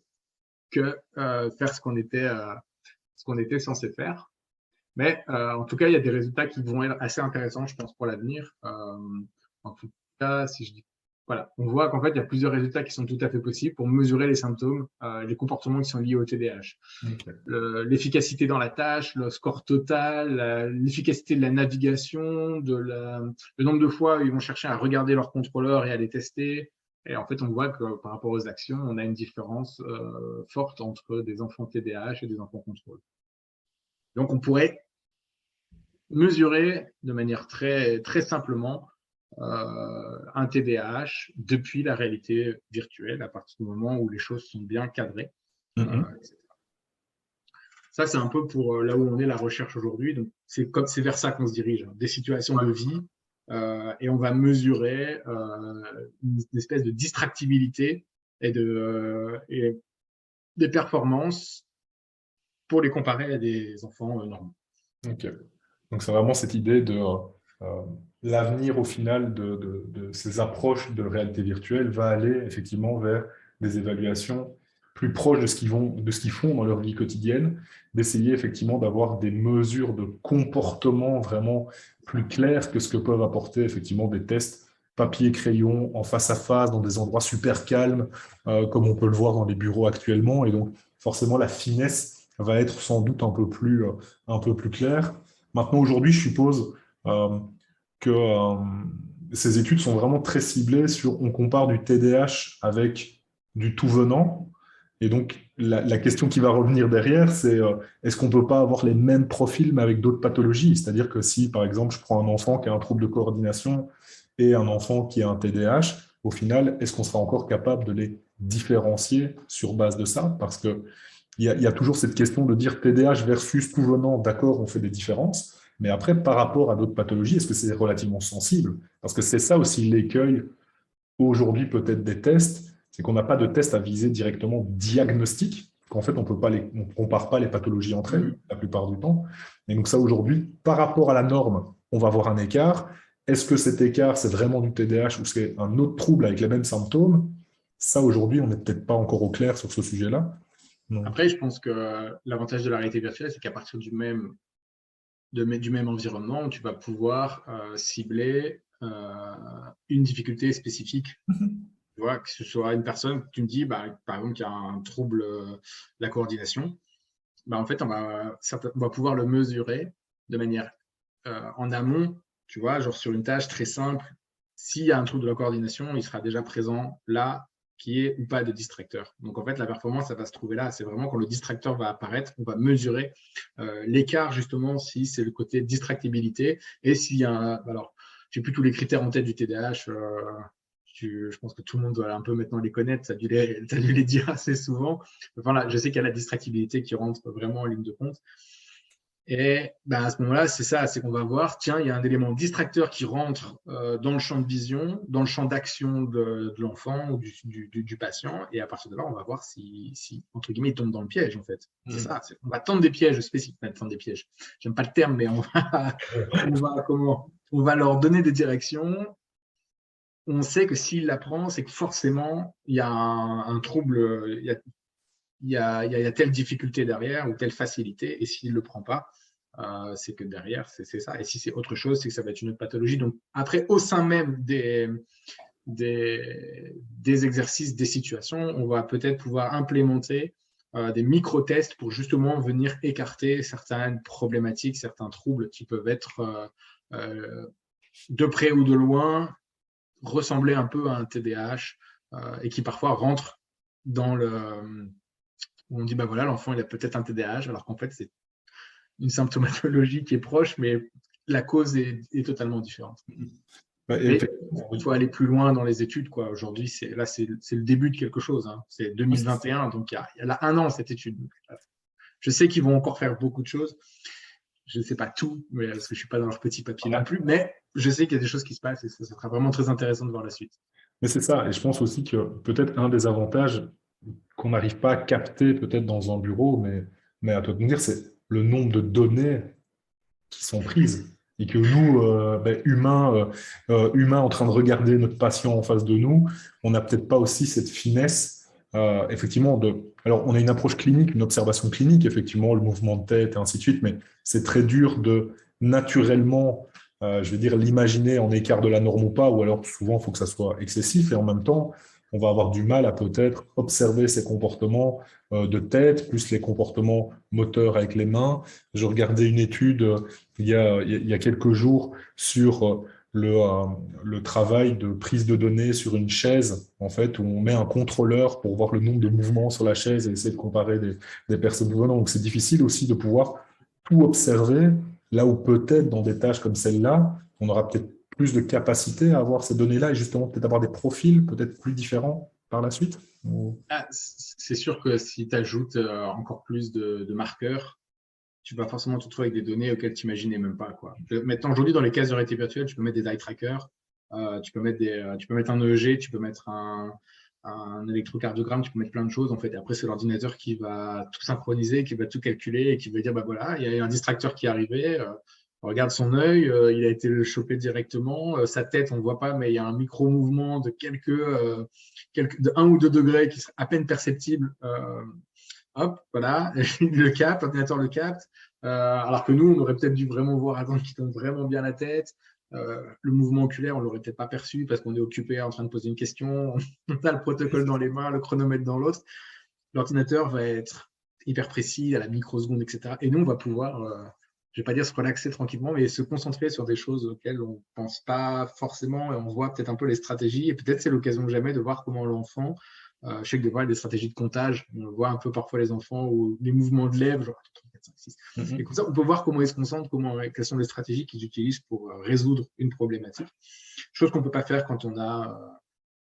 que faire ce qu'on était censé faire. Mais en tout cas, il y a des résultats qui vont être assez intéressants, je pense, pour l'avenir. En tout cas, si je dis voilà, on voit qu'en fait, il y a plusieurs résultats qui sont tout à fait possibles pour mesurer les symptômes, les comportements qui sont liés au TDAH. Okay. L'efficacité dans la tâche, le score total, l'efficacité de la navigation, le nombre de fois où ils vont chercher à regarder leur contrôleur et à les tester. Et en fait, on voit que par rapport aux actions, on a une différence forte entre des enfants TDAH et des enfants contrôle. Donc, on pourrait mesurer de manière très, très simplement un TDAH depuis la réalité virtuelle à partir du moment où les choses sont bien cadrées. Etc. Ça, c'est un peu pour là où on est la recherche aujourd'hui. Donc, c'est vers ça qu'on se dirige, des situations de vie, et on va mesurer une espèce de distractibilité et des performances pour les comparer à des enfants normaux. Ok. Donc, c'est vraiment cette idée de l'avenir, au final, de ces approches de réalité virtuelle va aller effectivement vers des évaluations plus proches de ce qu'ils font dans leur vie quotidienne, d'essayer effectivement d'avoir des mesures de comportement vraiment plus claires que ce que peuvent apporter effectivement des tests papier-crayon en face à face, dans des endroits super calmes, comme on peut le voir dans les bureaux actuellement. Et donc, forcément, la finesse va être sans doute un peu plus claire. Maintenant, aujourd'hui, je suppose que ces études sont vraiment très ciblées sur, on compare du TDAH avec du tout venant. Et donc, la question qui va revenir derrière, c'est est-ce qu'on ne peut pas avoir les mêmes profils, mais avec d'autres pathologies? C'est-à-dire que si, par exemple, je prends un enfant qui a un trouble de coordination et un enfant qui a un TDAH, au final, est-ce qu'on sera encore capable de les différencier sur base de ça? Parce que il y a toujours cette question de dire TDAH versus tout venant, d'accord, on fait des différences, mais après, par rapport à d'autres pathologies, est-ce que c'est relativement sensible? Parce que c'est ça aussi l'écueil aujourd'hui peut-être des tests, c'est qu'on n'a pas de test à visée directement diagnostique, qu'en fait, on ne compare pas les pathologies entre elles la plupart du temps. Et donc ça, aujourd'hui, par rapport à la norme, on va avoir un écart. Est-ce que cet écart, c'est vraiment du TDAH ou c'est un autre trouble avec les mêmes symptômes? Ça, aujourd'hui, on n'est peut-être pas encore au clair sur ce sujet-là. Après, je pense que l'avantage de la réalité virtuelle, c'est qu'à partir du même environnement, tu vas pouvoir cibler une difficulté spécifique. Tu vois, que ce soit une personne, tu me dis, par exemple, qui a un trouble de la coordination, en fait, on va pouvoir le mesurer de manière en amont, tu vois, genre sur une tâche très simple. S'il y a un trouble de la coordination, il sera déjà présent là, qui est ou pas de distracteur. Donc, en fait, la performance, ça va se trouver là. C'est vraiment quand le distracteur va apparaître, on va mesurer l'écart, justement, si c'est le côté distractibilité et s'il y a alors, je n'ai plus tous les critères en tête du TDAH, je pense que tout le monde doit un peu maintenant les connaître, tu as dû les dire assez souvent. Voilà, je sais qu'il y a la distractibilité qui rentre vraiment en ligne de compte. Et ben, à ce moment-là, c'est ça, c'est qu'on va voir, tiens, il y a un élément distracteur qui rentre dans le champ de vision, dans le champ d'action de l'enfant ou du patient, et à partir de là, on va voir si entre guillemets, il tombe dans le piège, en fait. C'est ça, on va tendre des pièges spécifiques, tendre des pièges. J'aime pas le terme, mais on va leur donner des directions. On sait que s'il l'apprend, c'est que forcément, il y a un trouble, il y a telle difficulté derrière ou telle facilité, et s'il ne le prend pas, c'est que derrière, c'est ça. Et si c'est autre chose, c'est que ça va être une autre pathologie. Donc, après, au sein même des exercices, des situations, on va peut-être pouvoir implémenter des micro-tests pour justement venir écarter certaines problématiques, certains troubles qui peuvent être de près ou de loin, ressembler un peu à un TDAH et qui parfois rentrent dans où on dit, ben voilà, l'enfant, il a peut-être un TDAH, alors qu'en fait, c'est une symptomatologie qui est proche, mais la cause est totalement différente. Il faut aller plus loin dans les études, quoi. Aujourd'hui, c'est le début de quelque chose. Hein. C'est 2021, donc il y a là 1 an, cette étude. Je sais qu'ils vont encore faire beaucoup de choses. Je ne sais pas tout, mais, parce que je ne suis pas dans leur petit papier non plus, mais je sais qu'il y a des choses qui se passent et ça sera vraiment très intéressant de voir la suite. Mais c'est ça, et je pense aussi que peut-être un des avantages qu'on n'arrive pas à capter peut-être dans un bureau, mais à toi de nous dire, c'est le nombre de données qui sont prises. Et que nous, humains en train de regarder notre patient en face de nous, on n'a peut-être pas aussi cette finesse, effectivement, alors, on a une approche clinique, une observation clinique, effectivement, le mouvement de tête et ainsi de suite, mais c'est très dur de naturellement, je vais dire, l'imaginer en écart de la norme ou pas, ou alors souvent, il faut que ça soit excessif, et en même temps, on va avoir du mal à peut-être observer ces comportements de tête, plus les comportements moteurs avec les mains. Je regardais une étude il y a quelques jours sur le travail de prise de données sur une chaise, en fait, où on met un contrôleur pour voir le nombre de mouvements sur la chaise et essayer de comparer des personnes venant. Donc, c'est difficile aussi de pouvoir tout observer, là où peut-être dans des tâches comme celle-là, on aura peut-être plus de capacité à avoir ces données-là et justement peut-être avoir des profils peut-être plus différents par la suite? C'est sûr que si tu ajoutes encore plus de marqueurs, tu vas forcément te retrouver avec des données auxquelles tu n'imaginais même pas, quoi. Maintenant, aujourd'hui, dans les cases de réalité virtuelle, tu peux mettre des eye trackers, tu peux mettre un EEG, tu peux mettre un électrocardiogramme, tu peux mettre plein de choses, en fait. Et après, c'est l'ordinateur qui va tout synchroniser, qui va tout calculer et qui va dire, bah voilà, il y a un distracteur qui est arrivé, on regarde son œil, il a été chopé directement, sa tête, on ne voit pas, mais il y a un micro-mouvement de de 1 ou 2 degrés qui serait à peine perceptible. Hop, voilà, l'ordinateur le capte. Alors que nous, on aurait peut-être dû vraiment voir, attendre qu'il tourne vraiment bien la tête. Le mouvement oculaire, on ne l'aurait peut-être pas perçu parce qu'on est occupé en train de poser une question. On a le protocole dans les mains, le chronomètre dans l'autre. L'ordinateur va être hyper précis à la microseconde, etc. Et nous, on va pouvoir, je ne vais pas dire se relaxer tranquillement, mais se concentrer sur des choses auxquelles on ne pense pas forcément et on voit peut-être un peu les stratégies. Et peut-être c'est l'occasion jamais de voir comment l'enfant, je sais que des fois, il y a des stratégies de comptage, on voit un peu parfois les enfants ou les mouvements de lèvres, genre 3, 4, 5, 6. Et comme ça, on peut voir comment ils se concentrent, quelles sont les stratégies qu'ils utilisent pour résoudre une problématique. Chose qu'on ne peut pas faire quand on a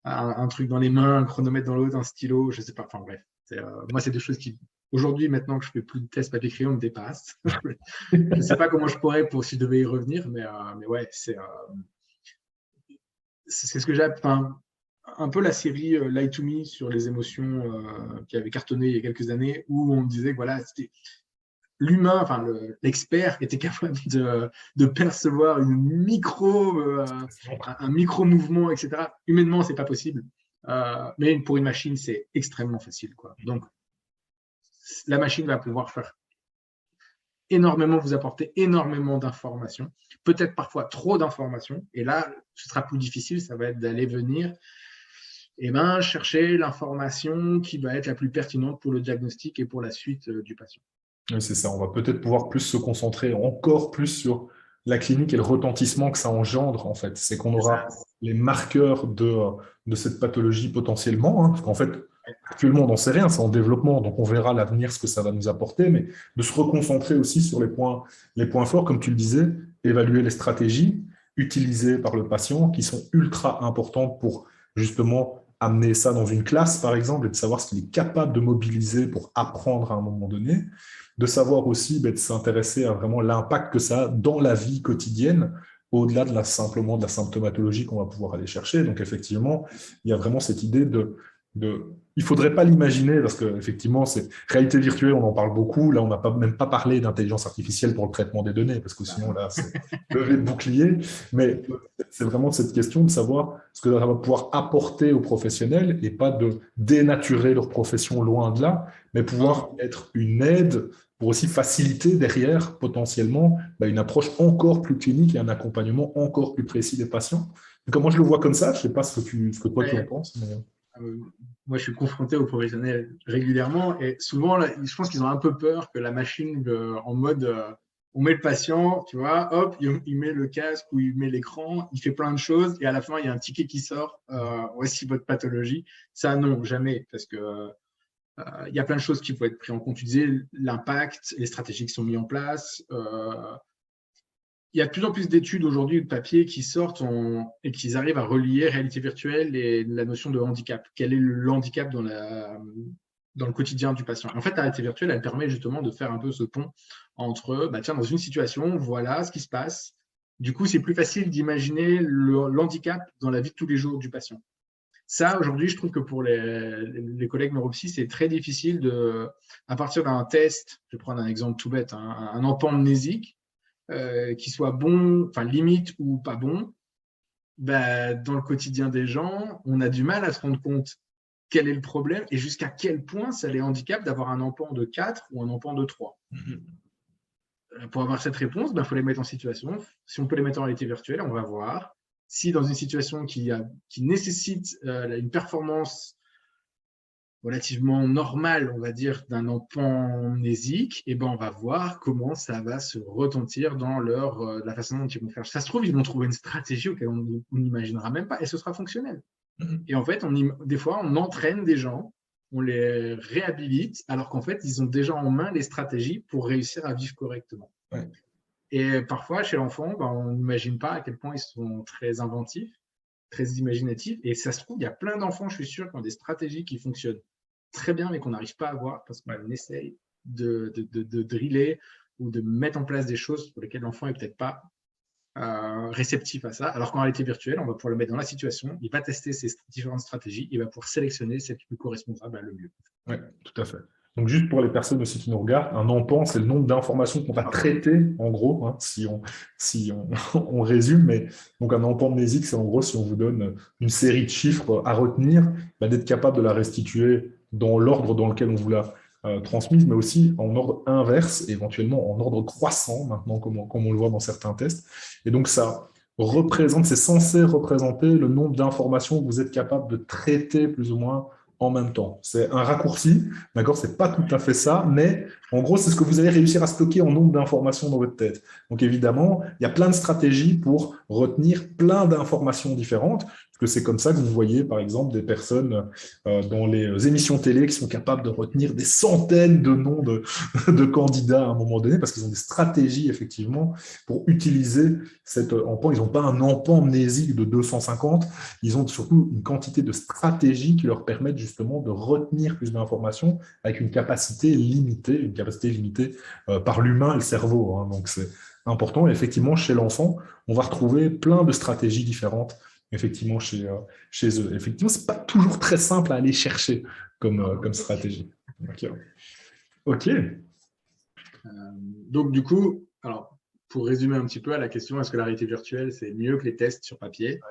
un truc dans les mains, un chronomètre dans l'autre, un stylo, je ne sais pas. Enfin bref, moi, c'est des choses qui, aujourd'hui, maintenant que je ne fais plus de tests papier-crayon, me dépassent. Je ne sais pas comment je pourrais si je devais y revenir, mais ouais, c'est ce que j'ai. Un peu la série Lie to Me sur les émotions qui avait cartonné il y a quelques années, où on disait que voilà, c'était l'humain, enfin l'expert était capable de percevoir un micro-mouvement, etc. Humainement, c'est pas possible. Mais pour une machine, c'est extrêmement facile, quoi. Donc, la machine va pouvoir faire énormément, vous apporter énormément d'informations, peut-être parfois trop d'informations. Et là, ce sera plus difficile, ça va être d'aller venir chercher l'information qui va être la plus pertinente pour le diagnostic et pour la suite du patient. Oui, c'est ça. On va peut-être pouvoir plus se concentrer encore plus sur la clinique et le retentissement que ça engendre, en fait. C'est qu'on aura les marqueurs de cette pathologie potentiellement, hein, parce qu'en fait, actuellement, on n'en sait rien, c'est en développement, donc on verra à l'avenir ce que ça va nous apporter, mais de se reconcentrer aussi sur les points forts, comme tu le disais, évaluer les stratégies utilisées par le patient qui sont ultra importantes pour justement amener ça dans une classe, par exemple, et de savoir ce qu'il est capable de mobiliser pour apprendre à un moment donné, de savoir aussi de s'intéresser à vraiment l'impact que ça a dans la vie quotidienne, au-delà simplement de la symptomatologie qu'on va pouvoir aller chercher. Donc, effectivement, il y a vraiment cette idée il ne faudrait pas l'imaginer parce qu'effectivement, c'est réalité virtuelle, on en parle beaucoup. Là, on n'a même pas parlé d'intelligence artificielle pour le traitement des données parce que sinon, là, c'est levé de bouclier. Mais c'est vraiment cette question de savoir ce que ça va pouvoir apporter aux professionnels et pas de dénaturer leur profession loin de là, mais pouvoir être une aide pour aussi faciliter derrière potentiellement une approche encore plus clinique et un accompagnement encore plus précis des patients. Donc, moi, je le vois comme ça. Je ne sais pas ce que toi, tu en penses. Mais... Moi, je suis confronté aux professionnels régulièrement et souvent, là, je pense qu'ils ont un peu peur que la machine, en mode, on met le patient, tu vois, hop, il met le casque ou il met l'écran, il fait plein de choses et à la fin, il y a un ticket qui sort. Voici votre pathologie. Ça, non, jamais, parce que il y a plein de choses qui vont être prises en compte. Tu disais l'impact, les stratégies qui sont mises en place. Il y a de plus en plus d'études aujourd'hui de papier qui sortent et qui arrivent à relier réalité virtuelle et la notion de handicap. Quel est le handicap dans le quotidien du patient? En fait, la réalité virtuelle, elle permet justement de faire un peu ce pont entre, tiens, dans une situation, voilà ce qui se passe. Du coup, c'est plus facile d'imaginer l'handicap dans la vie de tous les jours du patient. Ça, aujourd'hui, je trouve que pour les collègues neuropsy, c'est très difficile à partir d'un test, je vais prendre un exemple tout bête, un enfant amnésique, qui soit bon, enfin limite ou pas bon, dans le quotidien des gens, on a du mal à se rendre compte quel est le problème et jusqu'à quel point ça les handicape d'avoir un enfant de 4 ou un enfant de 3. Pour avoir cette réponse, faut les mettre en situation. Si on peut les mettre en réalité virtuelle, on va voir si dans une situation qui nécessite une performance relativement normale, on va dire, d'un enfant amnésique, et on va voir comment ça va se retentir dans la façon dont ils vont faire. Ça se trouve, ils vont trouver une stratégie auquel on n'imaginera même pas, et ce sera fonctionnel. Et en fait, des fois, on entraîne des gens, on les réhabilite, alors qu'en fait, ils ont déjà en main les stratégies pour réussir à vivre correctement. Ouais. Et parfois, chez l'enfant, on n'imagine pas à quel point ils sont très inventifs, très imaginatifs. Et ça se trouve, il y a plein d'enfants, je suis sûr, qui ont des stratégies qui fonctionnent très bien, mais qu'on n'arrive pas à voir parce qu'on essaye de driller ou de mettre en place des choses pour lesquelles l'enfant n'est peut-être pas réceptif à ça. Alors qu'en réalité virtuelle, on va pouvoir le mettre dans la situation, il va tester ces différentes stratégies, il va pouvoir sélectionner celle qui lui correspondra le mieux. Oui, tout à fait. Donc, juste pour les personnes aussi qui nous regardent, un empan, c'est le nombre d'informations qu'on va traiter, en gros, si on résume. Mais donc, un empan mnésique, c'est en gros, si on vous donne une série de chiffres à retenir, d'être capable de la restituer dans l'ordre dans lequel on vous l'a transmise, mais aussi en ordre inverse, éventuellement en ordre croissant, maintenant, comme on le voit dans certains tests. Et donc, ça c'est censé représenter le nombre d'informations que vous êtes capable de traiter plus ou moins en même temps. C'est un raccourci, d'accord? C'est pas tout à fait ça, mais en gros, c'est ce que vous allez réussir à stocker en nombre d'informations dans votre tête. Donc évidemment, il y a plein de stratégies pour retenir plein d'informations différentes, parce que c'est comme ça que vous voyez, par exemple, des personnes dans les émissions télé qui sont capables de retenir des centaines de noms de candidats à un moment donné, parce qu'ils ont des stratégies, effectivement, pour utiliser cet empan. Ils n'ont pas un empan mnésique de 250, ils ont surtout une quantité de stratégies qui leur permettent justement de retenir plus d'informations avec une capacité limitée par l'humain et le cerveau. Donc c'est important. Et effectivement, chez l'enfant, on va retrouver plein de stratégies différentes effectivement chez eux. Effectivement, c'est pas toujours très simple à aller chercher comme stratégie. Ok. Donc du coup, alors pour résumer un petit peu à la question, est-ce que la réalité virtuelle, c'est mieux que les tests sur papier?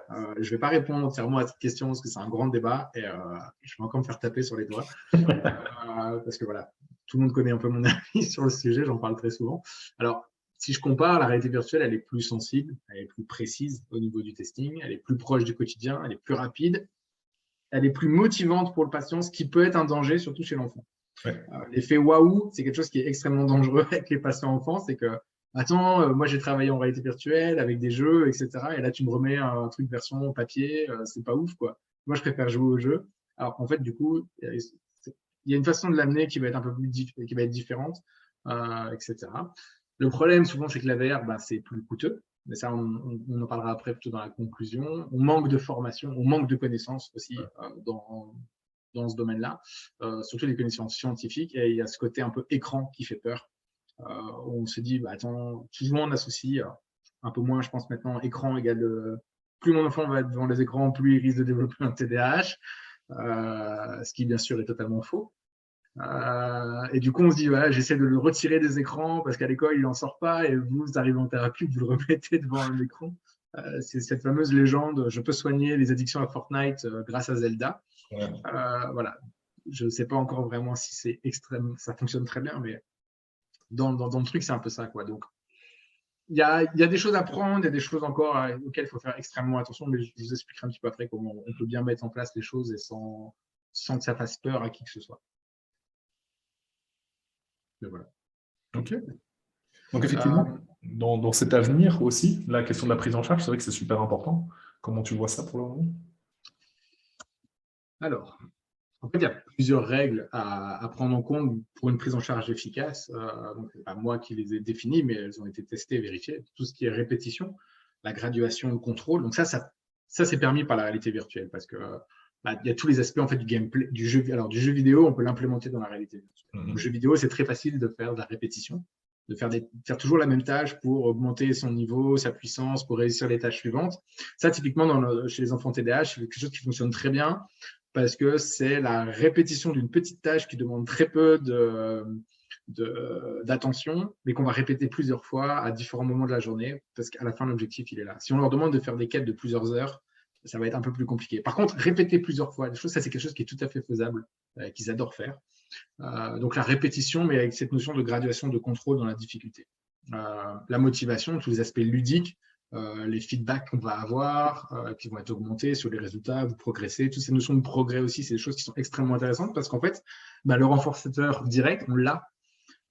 Je ne vais pas répondre entièrement à cette question parce que c'est un grand débat et je vais encore me faire taper sur les doigts. Parce que voilà, tout le monde connaît un peu mon avis sur le sujet, j'en parle très souvent. Alors, si je compare, la réalité virtuelle, elle est plus sensible, elle est plus précise au niveau du testing, elle est plus proche du quotidien, elle est plus rapide, elle est plus motivante pour le patient, ce qui peut être un danger, surtout chez l'enfant. Ouais. L'effet waouh, c'est quelque chose qui est extrêmement dangereux avec les patients enfants, c'est que attends, moi j'ai travaillé en réalité virtuelle avec des jeux, etc. Et là tu me remets un truc version papier, c'est pas ouf quoi. Moi je préfère jouer au jeu. Alors qu'en fait du coup, il y a une façon de l'amener qui va être un peu plus qui va être différente, etc. Le problème souvent c'est que la VR, c'est plus coûteux. mais ça, on en parlera après plutôt dans la conclusion. On manque de formation, on manque de connaissances aussi dans ce domaine-là, surtout les connaissances scientifiques. Et il y a ce côté un peu écran qui fait peur. On se dit, attends, souvent on associe, un peu moins, je pense maintenant, écran égale plus mon enfant va être devant les écrans, plus il risque de développer un TDAH, ce qui bien sûr est totalement faux. Et du coup, on se dit, voilà, j'essaie de le retirer des écrans parce qu'à l'école, il n'en sort pas et vous arrivez en thérapie, vous le remettez devant l'écran. C'est cette fameuse légende, je peux soigner les addictions à Fortnite grâce à Zelda. Ouais. Voilà. Je ne sais pas encore vraiment si c'est extrême, ça fonctionne très bien, mais dans le truc, c'est un peu ça, quoi. Donc, il y a des choses à prendre, il y a des choses encore auxquelles il faut faire extrêmement attention, mais je vous expliquerai un petit peu après comment on peut bien mettre en place les choses et sans que ça fasse peur à qui que ce soit. Mais voilà. Ok. Donc effectivement, dans cet avenir aussi, la question de la prise en charge, c'est vrai que c'est super important. Comment tu vois ça pour le moment? Alors, en fait, il y a plusieurs règles à prendre en compte pour une prise en charge efficace. Donc, ce n'est pas moi qui les ai définies, mais elles ont été testées, vérifiées. Tout ce qui est répétition, la graduation, le contrôle. Donc ça c'est permis par la réalité virtuelle parce que il y a tous les aspects en fait du gameplay, du jeu vidéo, on peut l'implémenter dans la réalité virtuelle. Le jeu vidéo, c'est très facile de faire de la répétition, de faire toujours la même tâche pour augmenter son niveau, sa puissance, pour réussir les tâches suivantes. Ça, typiquement, chez les enfants TDAH, c'est quelque chose qui fonctionne très bien parce que c'est la répétition d'une petite tâche qui demande très peu d'attention, mais qu'on va répéter plusieurs fois à différents moments de la journée, parce qu'à la fin, l'objectif, il est là. Si on leur demande de faire des quêtes de plusieurs heures, ça va être un peu plus compliqué. Par contre, répéter plusieurs fois les choses, ça, c'est quelque chose qui est tout à fait faisable, qu'ils adorent faire. Donc, la répétition, mais avec cette notion de graduation, de contrôle dans la difficulté. La motivation, tous les aspects ludiques, les feedbacks qu'on va avoir, qui vont être augmentés sur les résultats, vous progressez, toutes ces notions de progrès aussi, c'est des choses qui sont extrêmement intéressantes parce qu'en fait, le renforçateur direct, on l'a.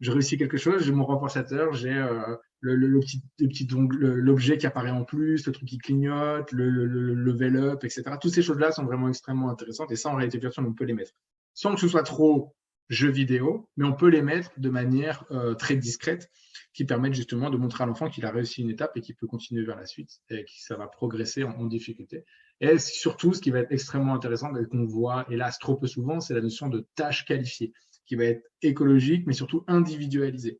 Je réussis quelque chose, j'ai mon renforçateur, j'ai l'objet qui apparaît en plus, le truc qui clignote, le level up, etc. Toutes ces choses-là sont vraiment extrêmement intéressantes et ça, en réalité virtuelle, on peut les mettre. Sans que ce soit trop jeux vidéo, mais on peut les mettre de manière très discrète qui permettent justement de montrer à l'enfant qu'il a réussi une étape et qu'il peut continuer vers la suite et que ça va progresser en difficulté. Et surtout, ce qui va être extrêmement intéressant et qu'on voit, hélas, trop peu souvent, c'est la notion de tâche qualifiée qui va être écologique, mais surtout individualisée.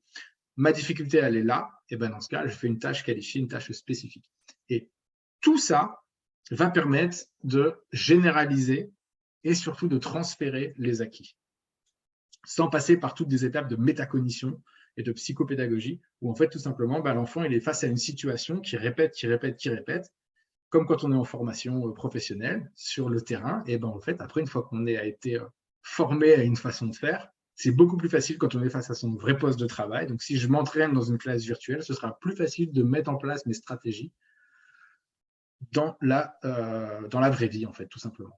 Ma difficulté, elle est là, et ben dans ce cas, je fais une tâche qualifiée, une tâche spécifique. Et tout ça va permettre de généraliser et surtout de transférer les acquis, sans passer par toutes des étapes de métacognition et de psychopédagogie, où en fait, tout simplement, l'enfant, il est face à une situation qui répète, comme quand on est en formation professionnelle sur le terrain, et en fait, après, une fois qu'on a été formé à une façon de faire, c'est beaucoup plus facile quand on est face à son vrai poste de travail. Donc, si je m'entraîne dans une classe virtuelle, ce sera plus facile de mettre en place mes stratégies dans la vraie vie, en fait, tout simplement.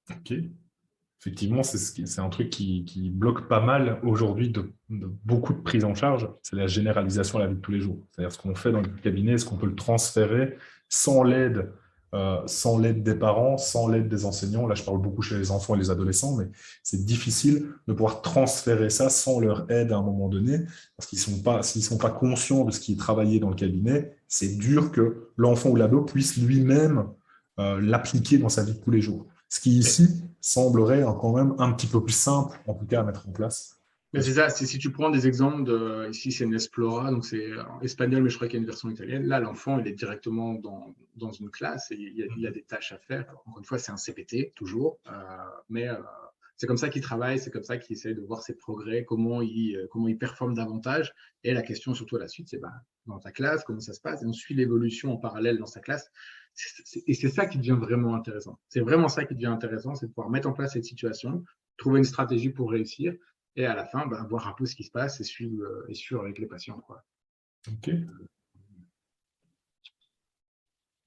Ok. Effectivement, c'est un truc qui bloque pas mal aujourd'hui de beaucoup de prises en charge, c'est la généralisation à la vie de tous les jours. C'est-à-dire ce qu'on fait dans le cabinet, est-ce qu'on peut le transférer sans l'aide des parents, sans l'aide des enseignants. Là, je parle beaucoup chez les enfants et les adolescents, mais c'est difficile de pouvoir transférer ça sans leur aide à un moment donné, parce s'ils ne sont pas conscients de ce qui est travaillé dans le cabinet, c'est dur que l'enfant ou l'ado puisse lui-même l'appliquer dans sa vie de tous les jours. Ce qui ici semblerait quand même un petit peu plus simple, en tout cas, à mettre en place. Mais c'est ça, si tu prends des exemples, ici c'est une Esplora, donc c'est en espagnol, mais je crois qu'il y a une version italienne. Là, l'enfant, il est directement dans une classe et il a des tâches à faire. Encore une fois, c'est un CPT, toujours, mais c'est comme ça qu'il travaille, c'est comme ça qu'il essaie de voir ses progrès, comment il performe davantage. Et la question surtout à la suite, c'est dans ta classe, comment ça se passe, et on suit l'évolution en parallèle dans sa classe. Et c'est ça qui devient vraiment intéressant. C'est vraiment ça qui devient intéressant, c'est de pouvoir mettre en place cette situation, trouver une stratégie pour réussir, et à la fin, voir un peu ce qui se passe et suivre avec les patients, quoi. Ok.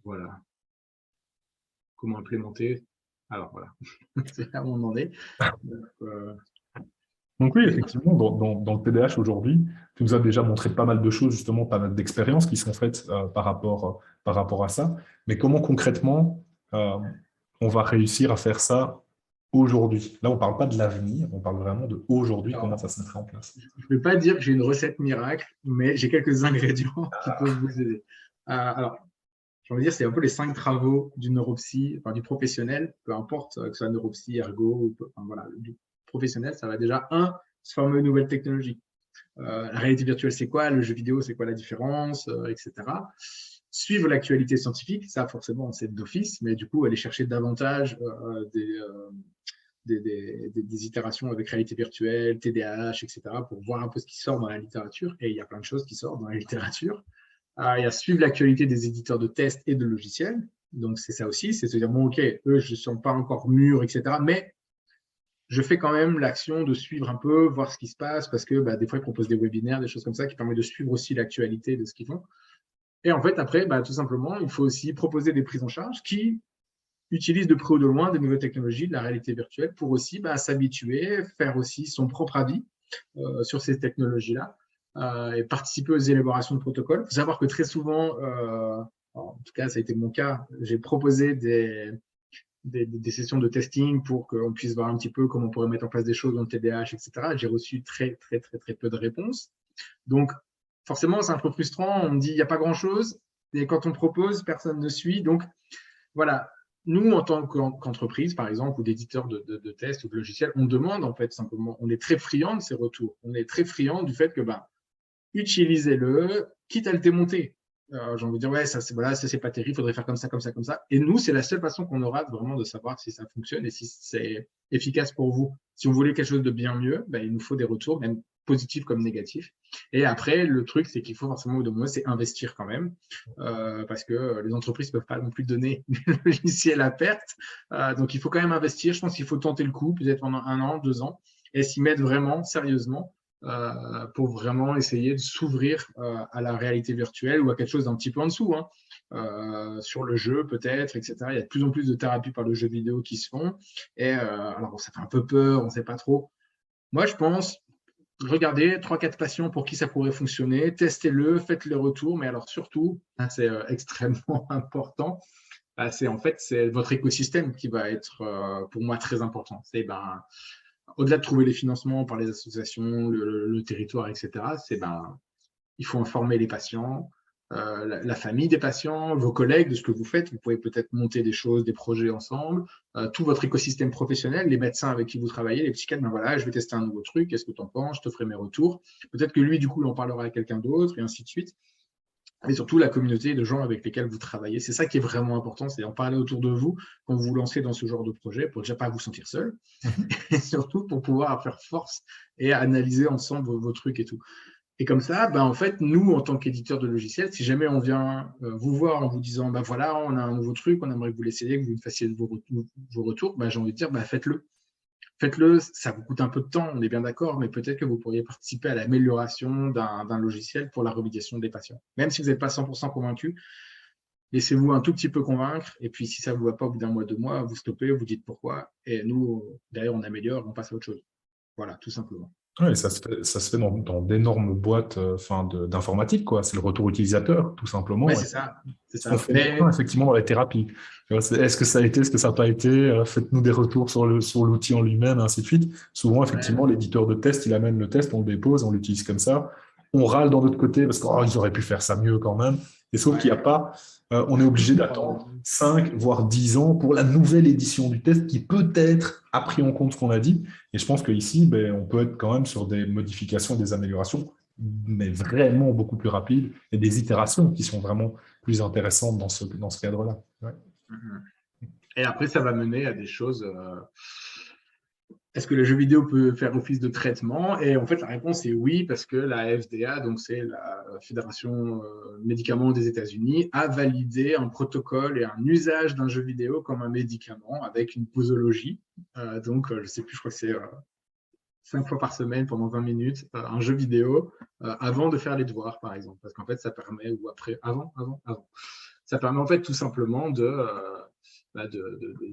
Voilà. Comment implémenter? Alors, voilà. C'est là où on en est. Donc oui, effectivement, dans le TDAH aujourd'hui, tu nous as déjà montré pas mal de choses, justement, pas mal d'expériences qui sont faites par rapport à ça. Mais comment concrètement on va réussir à faire ça aujourd'hui? Là, on ne parle pas de l'avenir, on parle vraiment de aujourd'hui, comment Alors, ça se mettrait en place. je ne vais pas dire que j'ai une recette miracle, mais j'ai quelques ingrédients qui peuvent vous aider. Alors, j'ai envie de dire, c'est un peu les 5 travaux du neuropsy, enfin du professionnel, peu importe que ce soit neuropsy, ergo, enfin, voilà, du professionnel, ça va déjà, se former aux nouvelles technologies. La réalité virtuelle, c'est quoi? Le jeu vidéo, c'est quoi la différence, etc. Suivre l'actualité scientifique, ça forcément, c'est d'office, mais du coup, aller chercher davantage des itérations avec réalité virtuelle, TDAH, etc., pour voir un peu ce qui sort dans la littérature. Et il y a plein de choses qui sortent dans la littérature. Il y a suivre l'actualité des éditeurs de tests et de logiciels. Donc, c'est ça aussi, c'est se dire, bon, OK, eux, je ne sens pas encore mûrs, etc., mais je fais quand même l'action de suivre un peu, voir ce qui se passe, parce que des fois, ils proposent des webinaires, des choses comme ça, qui permettent de suivre aussi l'actualité de ce qu'ils font. Et en fait, après, tout simplement, il faut aussi proposer des prises en charge qui utilisent de près ou de loin des nouvelles technologies, de la réalité virtuelle, pour aussi s'habituer, faire aussi son propre avis sur ces technologies-là et participer aux élaborations de protocoles. Il faut savoir que très souvent, en tout cas, ça a été mon cas, j'ai proposé des sessions de testing pour qu'on puisse voir un petit peu comment on pourrait mettre en place des choses dans le TDAH, etc. J'ai reçu très peu de réponses. Donc, forcément, c'est un peu frustrant. On me dit, il n'y a pas grand-chose. Et quand on propose, personne ne suit. Donc, voilà. Nous, en tant qu'entreprise, par exemple, ou d'éditeur de tests ou de logiciels, on demande, en fait, simplement, on est très friand de ces retours. On est très friand du fait que, utilisez-le, quitte à le démonter. J'ai envie de dire, ouais, ça, c'est pas terrible, il faudrait faire comme ça, comme ça, comme ça. Et nous, c'est la seule façon qu'on aura vraiment de savoir si ça fonctionne et si c'est efficace pour vous. Si vous voulez quelque chose de bien mieux, il nous faut des retours, même positifs comme négatifs. Et après, le truc, c'est qu'il faut forcément, au bout d'un moment, c'est investir quand même, parce que les entreprises ne peuvent pas non plus donner des logiciels à perte. Donc, il faut quand même investir. Je pense qu'il faut tenter le coup, peut-être pendant 1 an, 2 ans, et s'y mettre vraiment sérieusement pour vraiment essayer de s'ouvrir à la réalité virtuelle ou à quelque chose d'un petit peu en dessous, sur le jeu peut-être, etc. Il y a de plus en plus de thérapies par le jeu vidéo qui se font. Et alors, ça fait un peu peur, on ne sait pas trop. Moi, je pense, regardez 3-4 patients pour qui ça pourrait fonctionner, testez-le, faites le retour, mais alors surtout, c'est extrêmement important, c'est votre écosystème qui va être pour moi très important. C'est au-delà de trouver les financements par les associations, le territoire, etc., il faut informer les patients, la famille des patients, vos collègues de ce que vous faites. Vous pouvez peut-être monter des choses, des projets ensemble, tout votre écosystème professionnel, les médecins avec qui vous travaillez, les psychiatres, voilà, je vais tester un nouveau truc, qu'est-ce que tu en penses, je te ferai mes retours. Peut-être que lui, du coup, il en parlera à quelqu'un d'autre, et ainsi de suite. Et surtout la communauté de gens avec lesquels vous travaillez. C'est ça qui est vraiment important, c'est en parler autour de vous quand vous vous lancez dans ce genre de projet pour déjà pas vous sentir seul et surtout pour pouvoir faire force et analyser ensemble vos trucs et tout. Et comme ça, en fait, nous, en tant qu'éditeurs de logiciels, si jamais on vient vous voir en vous disant, voilà, on a un nouveau truc, on aimerait que vous l'essayiez, que vous nous fassiez vos retours, j'ai envie de dire, faites-le. Faites-le, ça vous coûte un peu de temps, on est bien d'accord, mais peut-être que vous pourriez participer à l'amélioration d'un logiciel pour la remédiation des patients. Même si vous n'êtes pas 100% convaincu, laissez-vous un tout petit peu convaincre, et puis si ça ne vous va pas au bout d'un mois, 2 mois, vous stoppez, vous dites pourquoi, et nous, derrière, on améliore, on passe à autre chose. Voilà, tout simplement. Oui, ça se fait dans d'énormes boîtes d'informatique, quoi. C'est le retour utilisateur, tout Ouais, simplement. c'est ça. C'est Ce qu'on ça. fait moins, effectivement, dans la thérapie. Est-ce que ça a été, est-ce que ça n'a pas été? Faites-nous des retours sur l'outil en lui-même, ainsi de suite. Souvent, effectivement, Ouais. l'éditeur de test, il amène le test, on le dépose, on l'utilise comme ça. On râle dans l'autre côté parce qu'ils auraient pu faire ça mieux quand même. Et sauf qu'il n'y a Ouais. pas, on est obligé d'attendre 5 voire 10 ans pour la nouvelle édition du test qui peut-être a pris en compte ce qu'on a dit. Et je pense qu'ici, on peut être quand même sur des modifications, des améliorations, mais vraiment beaucoup plus rapides et des itérations qui sont vraiment plus intéressantes dans ce cadre-là. Ouais. Et après, ça va mener à des choses. Est-ce que le jeu vidéo peut faire office de traitement? Et en fait, la réponse est oui, parce que la FDA, donc c'est la Fédération médicaments des États-Unis, a validé un protocole et un usage d'un jeu vidéo comme un médicament avec une posologie. Donc, je ne sais plus, je crois que c'est 5 fois par semaine pendant 20 minutes, un jeu vidéo avant de faire les devoirs, par exemple. Parce qu'en fait, ça permet, ou après, avant. Ça permet en fait tout simplement de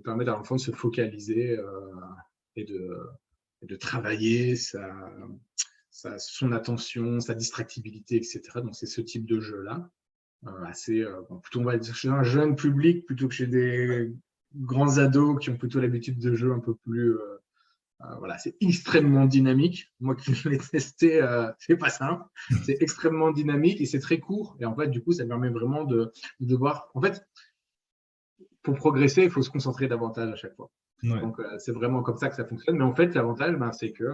permettre à l'enfant de se focaliser et de travailler son attention, sa distractibilité, etc. Donc, c'est ce type de jeu-là. Plutôt, on va dire, chez un jeune public plutôt que chez grands ados qui ont plutôt l'habitude de jeux un peu plus… voilà, c'est extrêmement dynamique. Moi qui l'ai testé, c'est pas simple. C'est extrêmement dynamique et c'est très court. Et en fait, du coup, ça permet vraiment de voir… En fait, pour progresser, il faut se concentrer davantage à chaque fois. Ouais. Donc, c'est vraiment comme ça que ça fonctionne. Mais en fait, l'avantage, c'est que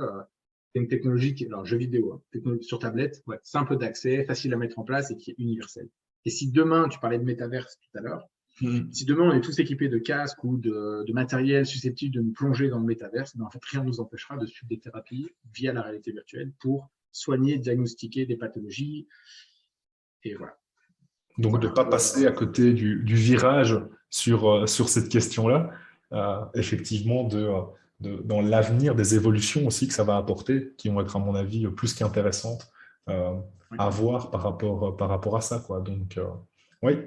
c'est une technologie qui est, alors, jeu vidéo, technologie sur tablette, simple d'accès, facile à mettre en place et qui est universelle. Et si demain, tu parlais de métaverse tout à l'heure, si demain on est tous équipés de casques ou de matériel susceptible de nous plonger dans le métaverse, en fait, rien ne nous empêchera de suivre des thérapies via la réalité virtuelle pour soigner, diagnostiquer des pathologies. Et voilà. Donc, de ne pas passer à côté du virage sur cette question-là, effectivement, dans l'avenir, des évolutions aussi que ça va apporter, qui vont être, à mon avis, plus qu'intéressantes à voir par rapport à ça, quoi. Donc, oui.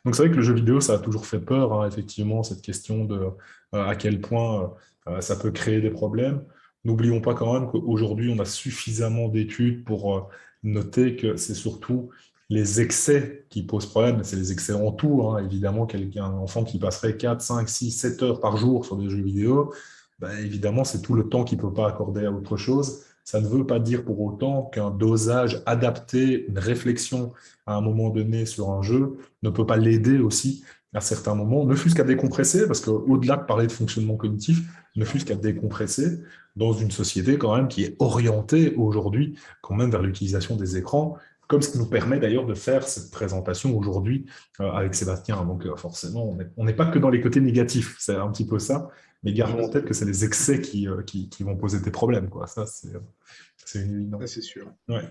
Donc, c'est vrai que le jeu vidéo, ça a toujours fait peur, hein, effectivement, cette question de à quel point ça peut créer des problèmes. N'oublions pas quand même qu'aujourd'hui, on a suffisamment d'études pour noter que c'est surtout les excès qui posent problème, c'est les excès en tout, hein. Évidemment, un enfant qui passerait 4, 5, 6, 7 heures par jour sur des jeux vidéo, ben, évidemment, c'est tout le temps qu'il ne peut pas accorder à autre chose. Ça ne veut pas dire pour autant qu'un dosage adapté, une réflexion à un moment donné sur un jeu ne peut pas l'aider aussi à certains moments, ne fût-ce qu'à décompresser, parce qu'au-delà de parler de fonctionnement cognitif, ne fût-ce qu'à décompresser dans une société quand même qui est orientée aujourd'hui quand même vers l'utilisation des écrans, comme ce qui nous permet d'ailleurs de faire cette présentation aujourd'hui avec Sébastien. Donc forcément, on n'est pas que dans les côtés négatifs, c'est un petit peu ça, mais gardons en tête que c'est les excès qui vont poser des problèmes, quoi. Ça, c'est une évidence. Ça, c'est sûr. Ouais.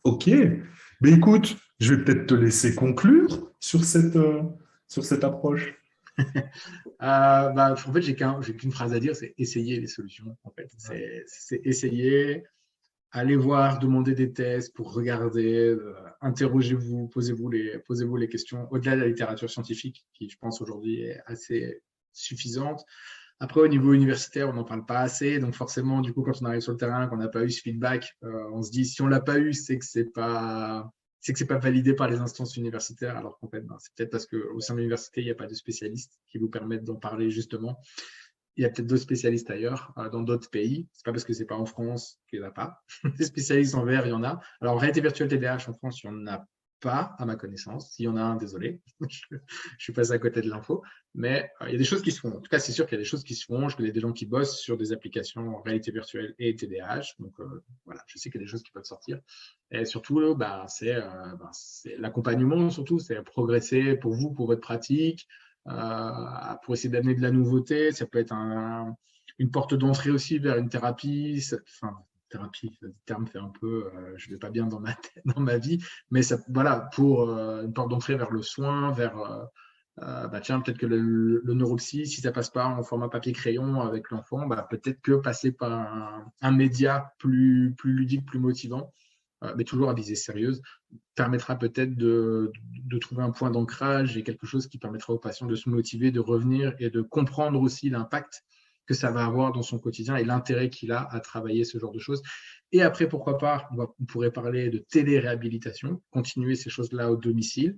Ok. Mais écoute, je vais peut-être te laisser conclure sur cette approche. En fait, j'ai qu'une phrase à dire, c'est essayer les solutions. En fait, c'est essayer, aller voir, demander des tests pour regarder, interrogez-vous, posez-vous les questions. Au-delà de la littérature scientifique, qui, je pense, aujourd'hui est assez suffisante. Après, au niveau universitaire, on n'en parle pas assez. Donc, forcément, du coup, quand on arrive sur le terrain, qu'on n'a pas eu ce feedback, on se dit, si on ne l'a pas eu, c'est que c'est pas validé par les instances universitaires. Alors qu'en fait, c'est peut-être parce qu'au sein de l'université, il n'y a pas de spécialistes qui vous permettent d'en parler justement. Il y a peut-être d'autres spécialistes ailleurs, dans d'autres pays. C'est pas parce que c'est pas en France qu'il n'y en a pas. Des spécialistes en VR, il y en a. Alors, en réalité virtuelle TDAH en France, il n'y en a pas, à ma connaissance. S'il y en a un, désolé, je suis passé à côté de l'info. Mais il y a des choses qui se font. En tout cas, c'est sûr qu'il y a des choses qui se font. Je connais des gens qui bossent sur des applications en réalité virtuelle et TDAH. Donc, voilà, je sais qu'il y a des choses qui peuvent sortir. Et surtout, c'est l'accompagnement, surtout, c'est progresser pour vous, pour votre pratique, pour essayer d'amener de la nouveauté. Ça peut être une porte d'entrée aussi vers une thérapie. Thérapie, le terme fait un peu, je ne vais pas bien dans ma vie, mais ça, voilà, pour une porte d'entrée vers le soin, vers, tiens, peut-être que le neuropsy, si ça passe pas en format papier-crayon avec l'enfant, peut-être que passer par un média plus ludique, plus motivant, mais toujours à visée sérieuse, permettra peut-être de trouver un point d'ancrage et quelque chose qui permettra aux patients de se motiver, de revenir et de comprendre aussi l'impact que ça va avoir dans son quotidien et l'intérêt qu'il a à travailler ce genre de choses. Et après, pourquoi pas, on pourrait parler de téléréhabilitation, continuer ces choses-là au domicile,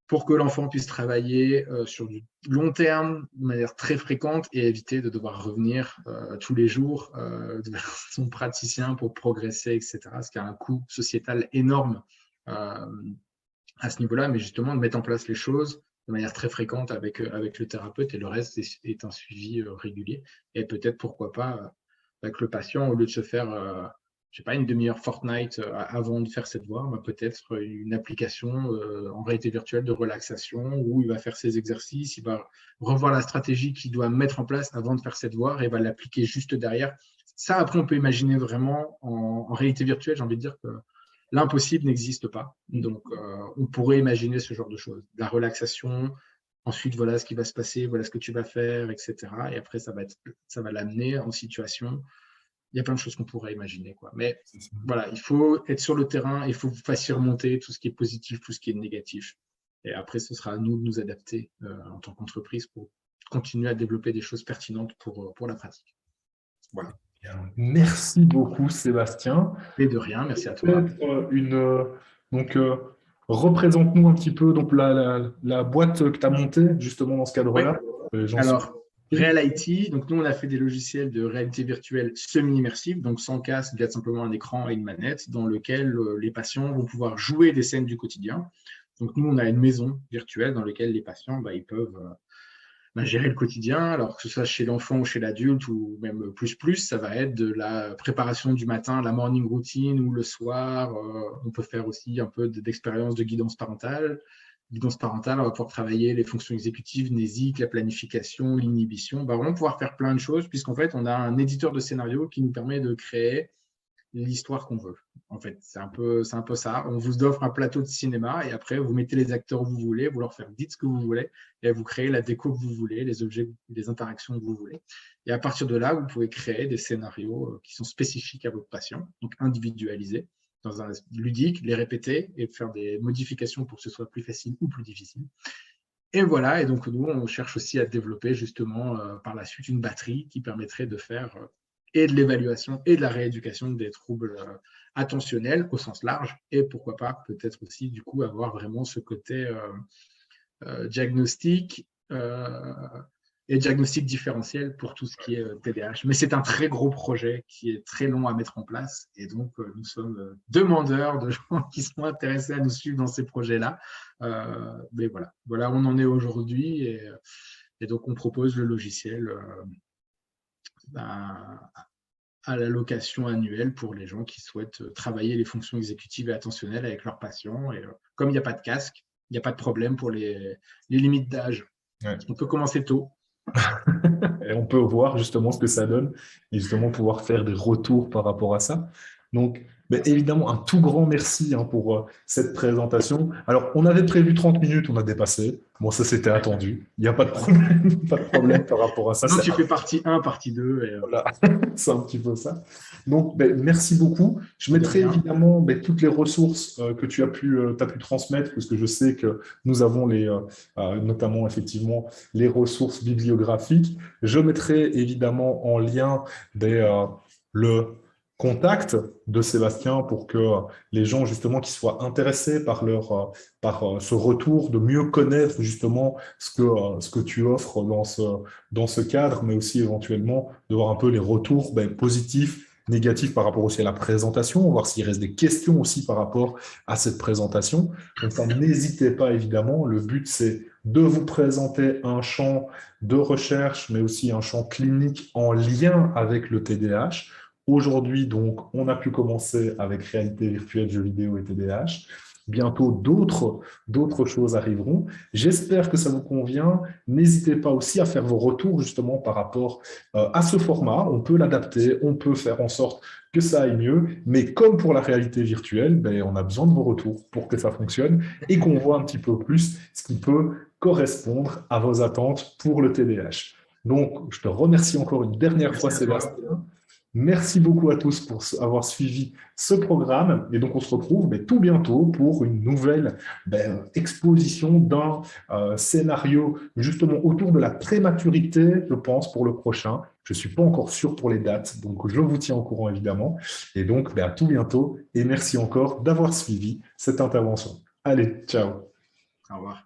pour que l'enfant puisse travailler sur du long terme, de manière très fréquente, et éviter de devoir revenir tous les jours vers son praticien pour progresser, etc. Ce qui a un coût sociétal énorme à ce niveau-là, mais justement de mettre en place les choses de manière très fréquente avec le thérapeute, et le reste est un suivi régulier. Et peut-être, pourquoi pas, avec le patient, au lieu de se faire je sais pas, une demi-heure Fortnite avant de faire cette voix, peut-être une application en réalité virtuelle de relaxation où il va faire ses exercices, il va revoir la stratégie qu'il doit mettre en place avant de faire cette voix et va l'appliquer juste derrière. Ça, après, on peut imaginer vraiment en réalité virtuelle, j'ai envie de dire que l'impossible n'existe pas. Donc, on pourrait imaginer ce genre de choses. La relaxation, ensuite, voilà ce qui va se passer, voilà ce que tu vas faire, etc. Et après, ça va l'amener en situation. Il y a plein de choses qu'on pourrait imaginer, quoi. Mais voilà, il faut être sur le terrain, il faut faire remonter tout ce qui est positif, tout ce qui est négatif. Et après, ce sera à nous de nous adapter en tant qu'entreprise pour continuer à développer des choses pertinentes pour la pratique. Voilà. Merci beaucoup, Sébastien. Et de rien, merci à toi. Donc, représente-nous un petit peu donc, la boîte que tu as montée justement dans ce cadre-là. Les gens sont... Alors, RealIT, donc nous, on a fait des logiciels de réalité virtuelle semi-immersive, donc sans casque, via simplement un écran et une manette, dans lequel les patients vont pouvoir jouer des scènes du quotidien. Donc nous, on a une maison virtuelle dans laquelle les patients, ils peuvent gérer le quotidien, alors que ce soit chez l'enfant ou chez l'adulte, ou même plus, ça va être de la préparation du matin, la morning routine, ou le soir. On peut faire aussi un peu d'expérience de guidance parentale. Guidance parentale, on va pouvoir travailler les fonctions exécutives, NESIC, la planification, l'inhibition. On va vraiment pouvoir faire plein de choses, puisqu'en fait, on a un éditeur de scénario qui nous permet de créer l'histoire qu'on veut. En fait, c'est un peu ça. On vous offre un plateau de cinéma et après, vous mettez les acteurs où vous voulez, vous leur faire dites ce que vous voulez et vous créez la déco que vous voulez, les objets, les interactions que vous voulez. Et à partir de là, vous pouvez créer des scénarios qui sont spécifiques à votre patient, donc individualisés, dans un ludique, les répéter et faire des modifications pour que ce soit plus facile ou plus difficile. Et voilà, et donc nous, on cherche aussi à développer justement par la suite une batterie qui permettrait de faire et de l'évaluation et de la rééducation des troubles attentionnels au sens large, et pourquoi pas peut-être aussi du coup avoir vraiment ce côté diagnostic et diagnostic différentiel pour tout ce qui est TDAH. Mais c'est un très gros projet qui est très long à mettre en place, et donc nous sommes demandeurs de gens qui sont intéressés à nous suivre dans ces projets-là. Mais voilà où on en est aujourd'hui, et donc on propose le logiciel à la location annuelle pour les gens qui souhaitent travailler les fonctions exécutives et attentionnelles avec leurs patients. Et comme il n'y a pas de casque, il n'y a pas de problème pour les limites d'âge. Ouais. On peut commencer tôt. Et on peut voir justement ce que ça donne et justement pouvoir faire des retours par rapport à ça. Donc, évidemment, un tout grand merci pour cette présentation. Alors, on avait prévu 30 minutes, on a dépassé. Bon, ça, c'était attendu. Il n'y a pas de problème, pas de problème par rapport à ça. Donc, tu fais partie 1, partie 2. Et voilà, c'est un petit peu ça. Donc, merci beaucoup. Je mettrai évidemment toutes les ressources que tu as pu transmettre, parce que je sais que nous avons notamment effectivement les ressources bibliographiques. Je mettrai évidemment en lien le contact de Sébastien pour que les gens justement qui soient intéressés par ce retour, de mieux connaître justement ce que tu offres dans ce cadre, mais aussi éventuellement de voir un peu les retours positifs, négatifs par rapport aussi à la présentation, voir s'il reste des questions aussi par rapport à cette présentation. Donc, n'hésitez pas évidemment, le but c'est de vous présenter un champ de recherche, mais aussi un champ clinique en lien avec le TDAH. Aujourd'hui, donc, on a pu commencer avec réalité virtuelle, jeux vidéo et TDAH. Bientôt, d'autres choses arriveront. J'espère que ça vous convient. N'hésitez pas aussi à faire vos retours justement par rapport à ce format. On peut l'adapter, on peut faire en sorte que ça aille mieux. Mais comme pour la réalité virtuelle, on a besoin de vos retours pour que ça fonctionne et qu'on voit un petit peu plus ce qui peut correspondre à vos attentes pour le TDAH. Donc, je te remercie encore une dernière fois, Sébastien. Merci beaucoup à tous pour avoir suivi ce programme. Et donc, on se retrouve tout bientôt pour une nouvelle exposition d'un scénario justement autour de la prématurité, je pense, pour le prochain. Je ne suis pas encore sûr pour les dates, donc je vous tiens au courant évidemment. Et donc, à tout bientôt. Et merci encore d'avoir suivi cette intervention. Allez, ciao. Au revoir.